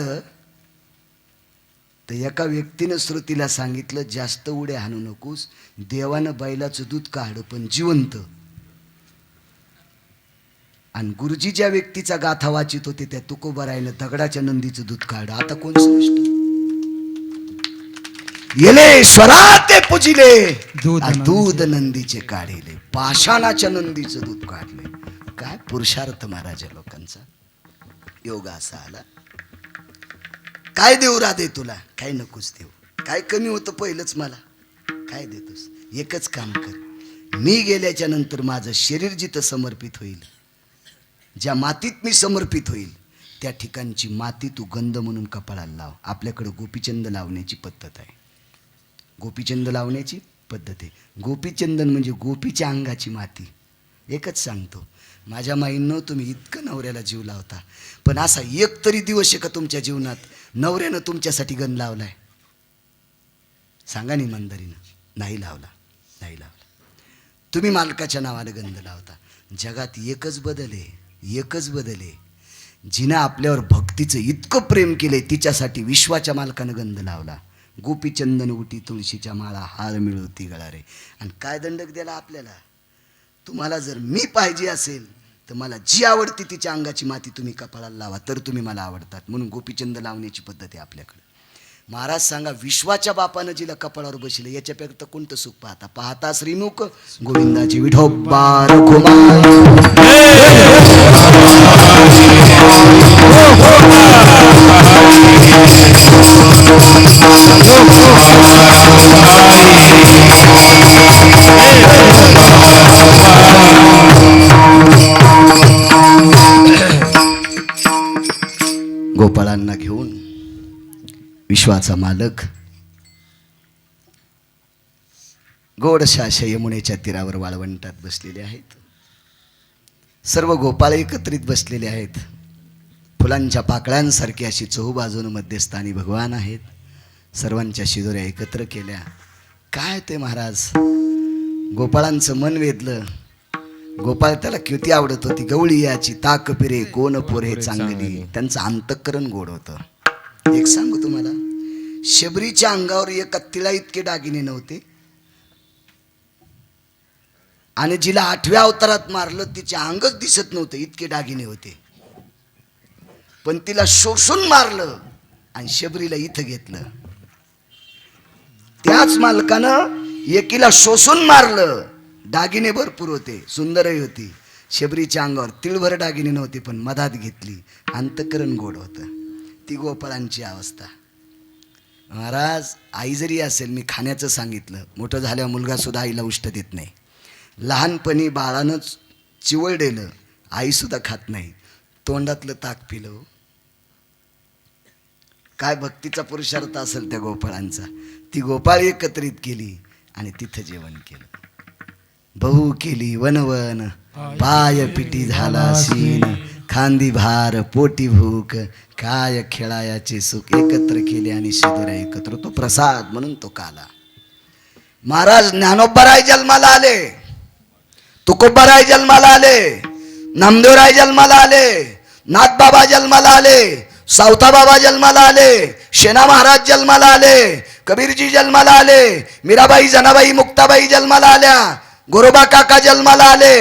तर एका व्यक्तीनं श्रुतीला सांगितलं, जास्त उड्या हाणू नकोस. देवानं बैलाचं दूध काढ पण जिवंत. आणि गुरुजी ज्या व्यक्तीचा गाथा वाचित होते त्या तुकोबारायनं दगडाच्या नंदीचं दूध काढ. आता कोण श्रेष्ठ? येले स्वरा ते पुजिले दूध नंदीचे काढिले, पाषाणाच्या नंदीचं दूध काढले. काय पुरुषार्थ महाराजा लोकांचा. योग असा आला. काय देऊ राधे तुला? काय नकोच देऊ. काय कमी होतं पहिलंच मला, काय देतोस? एकच काम कर, मी गेल्याच्या नंतर माझं शरीर जिथं समर्पित होईल, ज्या मातीत मी समर्पित होईल त्या ठिकाणची माती तू गंध म्हणून कपाळाला लाव. आपल्याकडे गोपीचंद लावण्याची पद्धत आहे. गोपीचंद लावण्याची पद्धत आहे. गोपीचंदन म्हणजे गोपीच्या अंगाची माती. एकच सांगतो, माझ्या माईंनो तुम्ही इतकं नवऱ्याला जीव लावता, पण असा एक तरी दिवस आहे का तुमच्या जीवनात नवऱ्यानं तुमच्यासाठी गंध लावलाय? सांगा इमानदारीनं. नाही लावला, नाही लावला. तुम्ही मालकाच्या नावाने गंध लावता. जगात एकच बदल आहे, एकच बदल आहे. जिनं आपल्यावर भक्तीचं इतकं प्रेम केलंय तिच्यासाठी विश्वाच्या मालकानं गंध लावला. गोपीचंदन उटी तुळशीच्या माळा हार मिळवती गळारे. आणि काय दंडक दिला आपल्याला? तुम्हाला जर मी पाहिजे असेल तर मला जी आवडती तिच्या अंगाची माती तुम्ही कपाळाला लावा, तर तुम्ही मला आवडतात. म्हणून गोपीचंद लावण्याची पद्धत आहे आपल्याकडे. महाराज सांगा, विश्वाच्या बापानं जिला कपाळावर बसले याच्यापेक्षा कोणतं सुख पाहता? पाहता श्रीमुख गोविंदाची विठोबा गोपाळांना घेऊन विश्वाचा मालक गोडशाशा यमुनेच्या तीरावर वाळवंटात बसलेले आहेत. सर्व गोपाळ एकत्रित बसलेले आहेत. फुलांच्या पाकळ्यांसारखी अशी चहूबाजून मध्यस्थानी भगवान आहेत. सर्वांच्या शिदोऱ्या एकत्र केल्या. काय ते महाराज, गोपाळांचं मन वेधलं. गोपाळ त्याला किती आवडत होती. गवळी याची ताक पिरे कोण पोरे चांगली. त्यांचं अंतःकरण गोड होतं. एक सांगू तुम्हाला, शबरीच्या अंगावर एका तिळा इतके दागिने नव्हते आणि जिला 8व्या अवतारात मारलं तिचे अंगच दिसत नव्हते, इतके दागिने होते. पण तिला शोषून मारलं आणि शबरीला इथं घेतलं. त्याच मालकानं एकीला शोषून मारलं. दागिने भरपूर होते, सुंदरही होती. शबरीच्या अंगावर तिळभर दागिने नव्हते, पण मधात घेतली. अंतःकरण गोड होतं. ती गोपाळांची अवस्था. महाराज, आई जरी असेल, मी खाण्याचं सांगितलं, मोठं झाल्यावर मुलगा सुद्धा आईला उष्ट देत नाही. लहानपणी बाळानंच चिवळलेलं आई सुद्धा खात नाही. तोंडातलं ताक पिलं. काय भक्तीचा पुरुषार्थ असेल त्या गोपाळांचा. ती गोपाळ एकत्रित केली आणि तिथं जेवण केलं. बहु केली वनवन, पाय पिटी झाला सीन, खांदी भार पोटी भूक, काय खेळायाचे सुख. एकत्र केले आणि शिदोऱ्या एकत्र. तो प्रसाद म्हणून तो काला. महाराज ज्ञानोबराय जन्माला आले, तुकोबराय जन्माला आले, नामदेवराय जन्माला आले, नाथबाबा जन्माला आले, सावता बाबा जन्माला आले, शेना महाराज जन्माला आले, कबीरजी जन्माला आले, मीराबाई जनाबाई मुक्ताबाई जन्माला आल्या, गोरोबा काका जन्माला आले,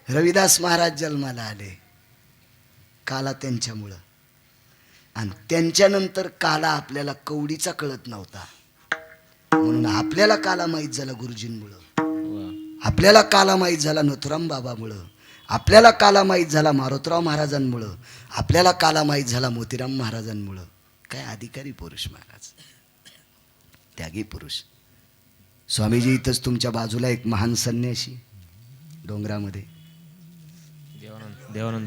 रविदास महाराज जन्माला आले. काला त्यांच्यामुळं. आणि त्यांच्यानंतर काला आपल्याला कवडीचा कळत नव्हता, म्हणून आपल्याला काला माहीत झाला गुरुजींमुळं. आपल्याला काला माहीत झाला नथुराम बाबामुळं. आपल्याला काला माहीत झाला मारुतराव महाराजांमुळं. आपल्याला काला माहीत झाला मोतीराम महाराजांमुळं. काय अधिकारी पुरुष महाराज, त्यागी पुरुष. स्वामीजी इथंच तुमच्या बाजूला एक महान संन्यासी डोंगरामध्ये,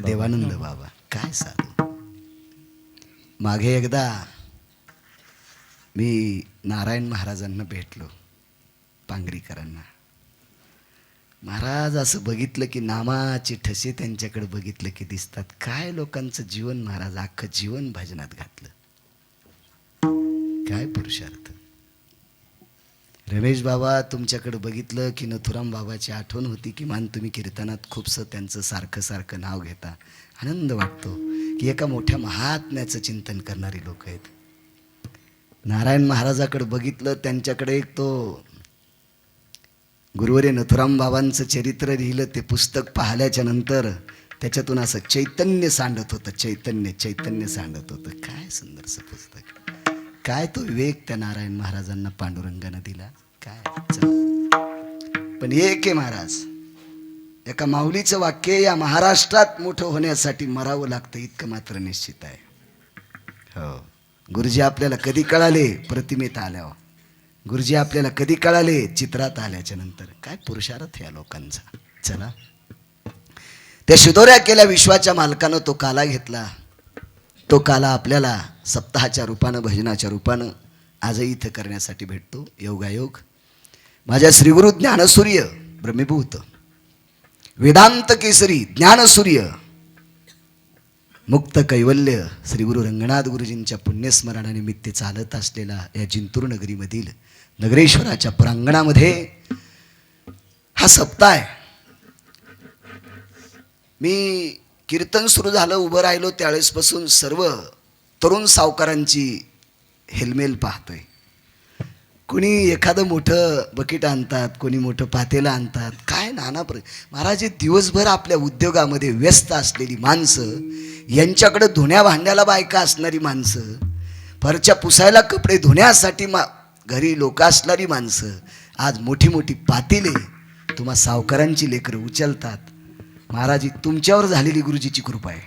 देवानंद बाबा. काय साधू. मागे एकदा मी नारायण महाराजांना भेटलो, पांगरीकरांना. महाराज असं बघितलं की नामाचे ठसे त्यांच्याकडे बघितलं की दिसतात. काय लोकांचं जीवन महाराज, अख्खं जीवन भजनात घातलं. काय पुरुषार्थ. रमेश बाबा तुमच्याकडे बघितलं की नथुराम बाबाची आठवण होती. किमान तुम्ही कीर्तनात खूपसं त्यांचं सारखं सारखं नाव घेता. आनंद वाटतो की एका मोठ्या महात्म्याचं चिंतन करणारी लोक आहेत. नारायण महाराजाकडे बघितलं, त्यांच्याकडे एक तो गुरुवर्य नथुराम बाबांचं चरित्र लिहिलं. ते पुस्तक पाहिल्याच्या नंतर त्याच्यातून असं चैतन्य सांडत होतं. चैतन्य सांडत होतं. काय सुंदरसं पुस्तक. काय तो विवेक त्या नारायण महाराजांना पांडुरंगानं दिला. काय पण एक आहे महाराज, एका माऊलीचं वाक्य, या महाराष्ट्रात मोठं होण्यासाठी मरावं लागतं इतकं मात्र निश्चित आहे. हो, गुरुजी आपल्याला कधी कळाले? प्रतिमेत आल्यावर. गुरुजी आपल्याला कधी कळाले? चित्रात आल्याच्या नंतर. काय पुरुषार्थ या लोकांचा. चला, त्या शिदोऱ्या केल्या विश्वाच्या मालकानं. तो काला घेतला. तो काला आपल्याला सप्ताहाच्या रूपानं, भजनाच्या रूपानं आजही इथं करण्यासाठी भेटतो. योगायोग. माझ्या श्रीगुरु ज्ञानसूर्य ब्रह्मीभूत वेदांत केसरी ज्ञानसूर्य मुक्त कैवल्य श्रीगुरु रंगनाथ गुरुजींच्या पुण्यस्मरणानिमित्त चालत असलेला या जिंतूर नगरीमधील नगरेश्वराच्या प्रांगणामध्ये हा सप्ताह आहे. मी कीर्तन सुरू झालं, उभं राहिलो त्यावेळेसपासून सर्व तरुण सावकारांची हेलमेल पाहतोय. कोणी एखादं मोठं बकेट आणतात, कोणी मोठं पातेलं आणतात. काय नाना महाराज, दिवसभर आपल्या उद्योगामध्ये व्यस्त असलेली माणसं, यांच्याकडे धुण्या भांड्याला बायका असणारी माणसं, फरच्या पुसायला कपडे धुण्यासाठी घरी लोक असणारी माणसं, आज मोठी मोठी पातेले तुम्हा सावकारांची लेकरं उचलतात. महाराज, तुमच्यावर झालेली गुरुजीची कृपा आहे.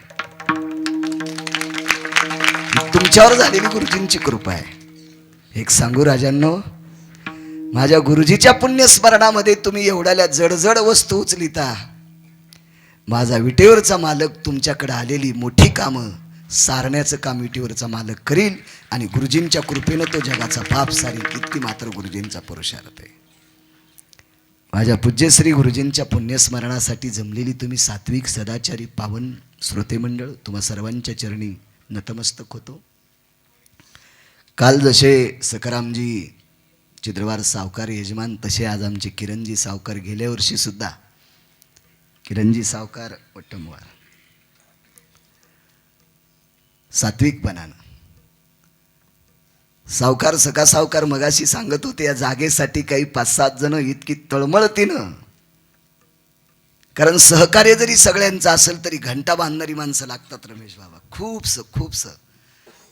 तुमच्यावर झालेली गुरुजींची कृपा आहे. एक सांगू राजांनो, माझ्या गुरुजीच्या पुण्यस्मरणामध्ये तुम्ही एवढ्याल्या जडजड वस्तू उचलिता. माझा विटेवरचा मालक तुमच्याकडे आलेली मोठी कामं सारण्याचं काम विटेवरचा मालक करील आणि गुरुजींच्या कृपेनं तो जगाचा पाप सारी. इतकी मात्र गुरुजींचा पुरुषार्थ आहे. माझ्या पूज्य श्री गुरुजींच्या पुण्यस्मरणासाठी जमलेली तुम्ही सात्विक सदाचारी पावन श्रोते मंडळ, तुम्हा सर्वांच्या चरणी नतमस्तक होतो. काल जसे सखारामजी चित्रवार सावकार यजमान, तसे आज आमचे किरणजी सावकार, गेल्या वर्षी सुद्धा किरणजी सावकार वट्टमवार सात्विकपणानं. सावकार सखा सावकार मगाशी सांगत होते, या जागेसाठी काही 5-7 जण इतकी तळमळतीनं, कारण सहकार्य जरी सगळ्यांचं असेल तरी घंटा बांधणारी माणसं लागतात रमेश बाबा, खूपसं.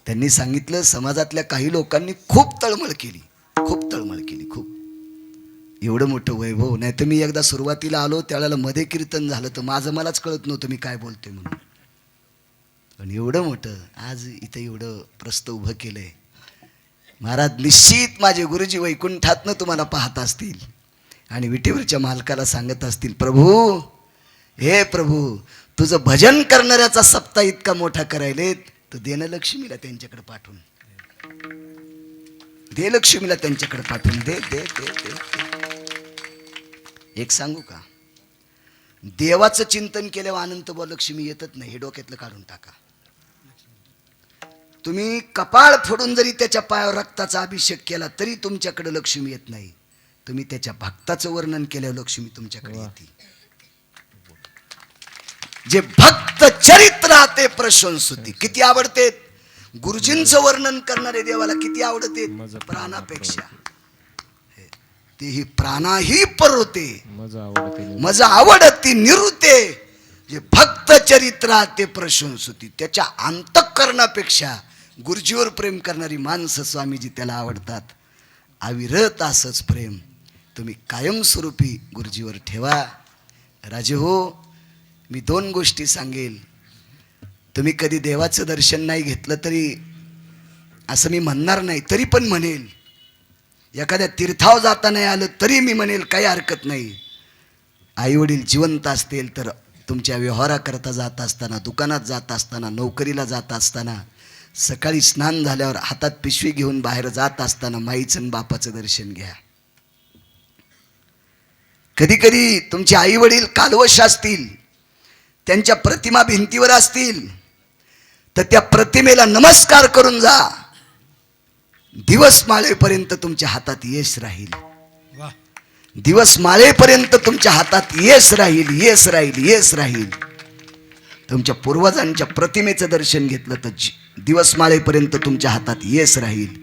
त्यांनी सांगितलं समाजातल्या काही लोकांनी खूप तळमळ केली. खूप एवढं मोठं वैभव. नाही तर मी एकदा सुरुवातीला आलो त्यावेळेला मध्ये कीर्तन झालं तर मलाच कळत नव्हतं मी काय बोलतोय म्हणून. पण एवढं मोठं आज इथं एवढं प्रस्त उभं केलंय. महाराज निश्चित माझे गुरुजी वैकुंठातनं तुम्हाला पाहत असतील आणि विटेवरच्या मालकाला सांगत असतील, प्रभू, हे प्रभू, तुझं भजन करणाऱ्याचा सप्ताह इतका मोठा करायलेत तर देणं लक्ष्मीला त्यांच्याकडे पाठवून दे, लक्ष्मीला त्यांच्याकडे पाठवून दे. एक सांगू का, देवाचं चिंतन केल्यावर अनंत लक्ष्मी येतच नाही, हे डोक्यातलं काढून टाका. तुम्ही कपाळ फोडून जरी त्याच्या पायावर रक्ताचा अभिषेक केला तरी तुमच्याकडे लक्ष्मी येत नाही. तुम्ही त्याच्या भक्ताचं वर्णन केल्यावर लक्ष्मी तुमच्याकडे येते. जे भक्त चरित्र ते प्रशंसती, किती आवडते. गुरुजींचं वर्णन करणारे देवाला किती आवडते, प्राणापेक्षा. तेही प्राणाही परोते, मज आवडती निरुते. जे भक्त चरित्र ते प्रशंसती, त्याच्या अंतःकरणापेक्षा गुरुजीवर प्रेम करणारी माणसं स्वामीजी त्याला आवडतात. अविरत असंच प्रेम तुम्ही कायमस्वरूपी गुरुजीवर ठेवा. राजे हो, मी 2 गोष्टी सांगेल. तुम्ही कधी देवाचं दर्शन नाही घेतलं तरी असं मी म्हणणार नाही, तरी पण म्हणेल. एखाद्या तीर्थावर जाता नाही आलं तरी मी म्हणेल काही हरकत नाही. आई वडील जिवंत असतील तर तुमच्या व्यवहाराकरता जात असताना, दुकानात जात असताना, नोकरीला जात असताना, सकाळी स्नान झाल्यावर हातात पिशवी घेऊन बाहेर जात असताना माईचं आणि बापाचं दर्शन घ्या. कधी कधी तुमचे आई वडील कालवश असतील, त्यांच्या प्रतिमा भिंतीवर असतील तर त्या प्रतिमेला नमस्कार करून जा. दिवस माळेपर्यंत तुमच्या हातात यश राहील. दिवस माळेपर्यंत तुमच्या हातात यश राहील. तुमच्या पूर्वजांच्या प्रतिमेचं दर्शन घेतलं तर दिवस माळेपर्यंत तुमच्या हातात यश राहील.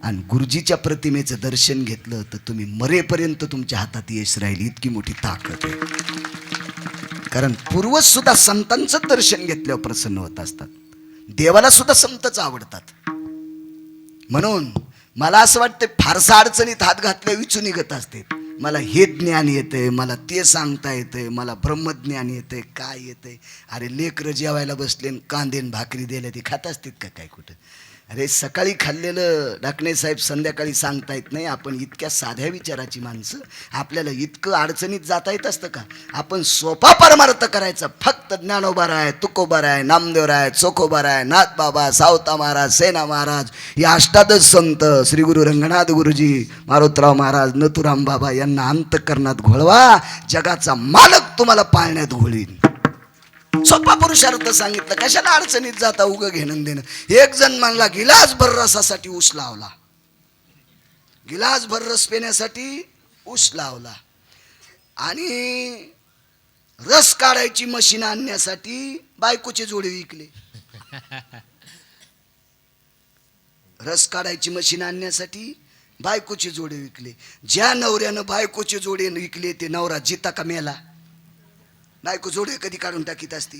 आणि गुरुजीच्या प्रतिमेचं दर्शन घेतलं तर तुम्ही मरेपर्यंत तुमच्या हातात यश राहील. इतकी मोठी ताकद आहे. कारण पूर्वज सुद्धा संतांचं दर्शन घेतल्यावर प्रसन्न होत असतात. देवाला सुद्धा संतच आवडतात. म्हणून मला असं वाटतं फारसा अडचणीत हात घातल्या विचू निघत असते. मला हे ज्ञान येतंय, मला ते सांगता येतंय, मला ब्रह्मज्ञान येतंय, काय येतंय. अरे लेकरं जेवायला बसले कांदेन भाकरी दिल्या ते खात असतात का काय कुठं. अरे सकाळी खाल्लेलं डाकणे साहेब संध्याकाळी सांगता येत नाही. आपण इतक्या साध्या विचाराची माणसं, आपल्याला इतकं अडचणीत जाता येत असतं का. आपण सोपा परमार्थ करायचा. फक्त ज्ञानोबाराय, तुकोबाराय, नामदेवराय, चोखोबाराय, नाथ बाबा, सावता महाराज, सेना महाराज, या अष्टादश संत, श्री गुरु रंगनाथ गुरुजी, मारुतराव महाराज, नथुराम बाबा यांना अंतःकरणात घोळवा. जगाचा मालक तुम्हाला पाळण्यात घोळीन. सोपा पुरुषार्थ सांगितलं. कशाला अडचणीत जाता उगं घेणं देणं. एक जण म्हणला गिलासभर रसासाठी ऊस लावला, गिलासभर रस पिण्यासाठी ऊस लावला आणि रस काढायची मशीन आणण्यासाठी बायकोचे जोडे विकले. रस काढायची मशीन आणण्यासाठी बायकोचे जोडे विकले. ज्या नवऱ्यानं बायकोचे जोडे विकले ते नवरा जिता का मेला. बायको जोडे कधी काढून टाकीत असती.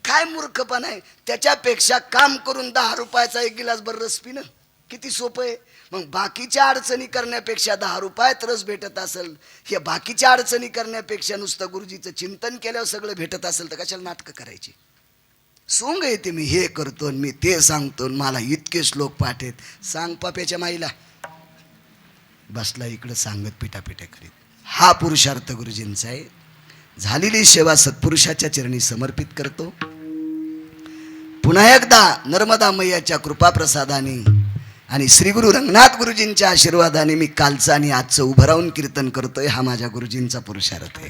काय मूर्खपणा आहे. त्याच्यापेक्षा काम करून 10 रुपयाचा 1 गिलास भर रस पिणं किती सोपं आहे. मग बाकीच्या अडचणी करण्यापेक्षा 10 रुपयात रस भेटत असेल, हे बाकीच्या अडचणी करण्यापेक्षा नुसतं गुरुजीचं चिंतन केल्यावर सगळं भेटत असेल तर कशाला नाटकं करायची. सोंग येते मी हे करतो मी ते सांगतो, मला इतके श्लोक पाठ आहेत. सांग पाप्याच्या माईला. बसला इकडं सांगत पिटापिटा करीत. हा पुरुषार्थ गुरुजींचा आहे. झालेली सेवा सत्पुरुषाच्या चरणी समर्पित करतो. पुन्हा एकदा नर्मदा मैयाच्या कृपाप्रसादाने आणि श्री गुरु रंगनाथ गुरुजींच्या आशीर्वादाने मी कालचं आणि आजचं उभं राहून कीर्तन करतोय. हा माझ्या गुरुजींचा पुरुषार्थ आहे,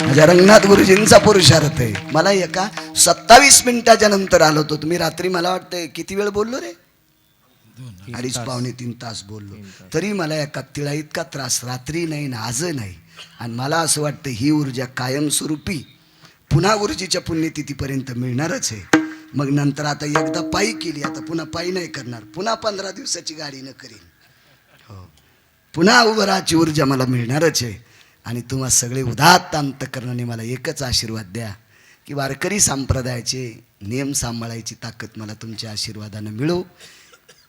माझ्या रंगनाथ गुरुजींचा पुरुषार्थ आहे. मला एका 27 मिनिटाच्या नंतर आलो होतो. तुम्ही रात्री मला वाटतंय किती वेळ बोललो रे? 2.5-3 तास बोललो. तरी मला एका तिळा इतका त्रास रात्री नाही ना आज नाही. आणि मला असं वाटतं ही ऊर्जा कायमस्वरूपी पुन्हा गुरुजीच्या पुण्यतिथीपर्यंत मिळणारच आहे. मग नंतर आता एकदा पायी केली, आता पुन्हा पायी नाही करणार, पुन्हा 15 दिवसाची गाडी न करीन. हो, पुन्हा उभं राहायची ऊर्जा मला मिळणारच आहे. आणि तुम्हा सगळे उदात्त अंतकरणाने मला एकच आशीर्वाद द्या की वारकरी संप्रदायाचे नियम सांभाळायची ताकद मला तुमच्या आशीर्वादानं मिळो.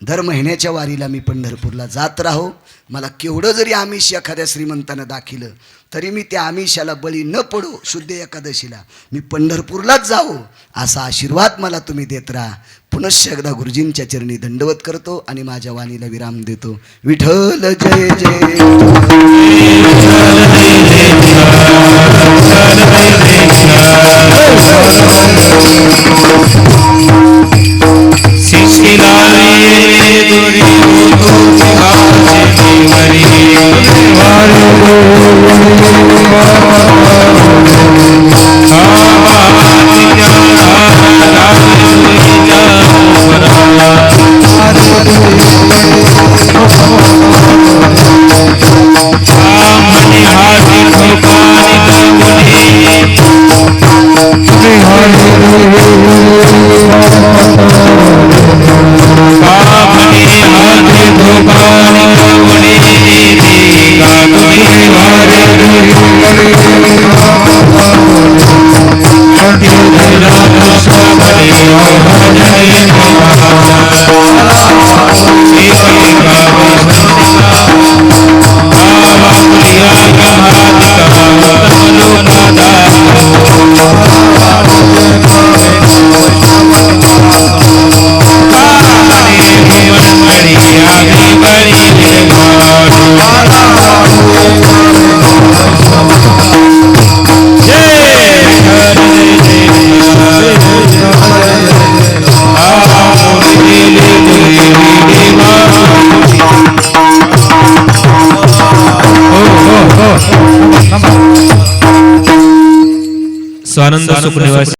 दर महिन्याच्या वारीला मी पंढरपूरला जात राहो. मला केवढं जरी आमिष एखाद्या श्रीमंतानं दाखिलं तरी मी त्या आमिषाला बळी न पडो. शुद्ध एकादशीला मी पंढरपूरलाच जावो असा आशीर्वाद मला तुम्ही देत राहा. पुनश्च एकदा गुरुजींच्या चरणी दंडवत करतो आणि माझ्या वाणीला विराम देतो. विठ्ठल जय जय. स्वानंद सुख निवासी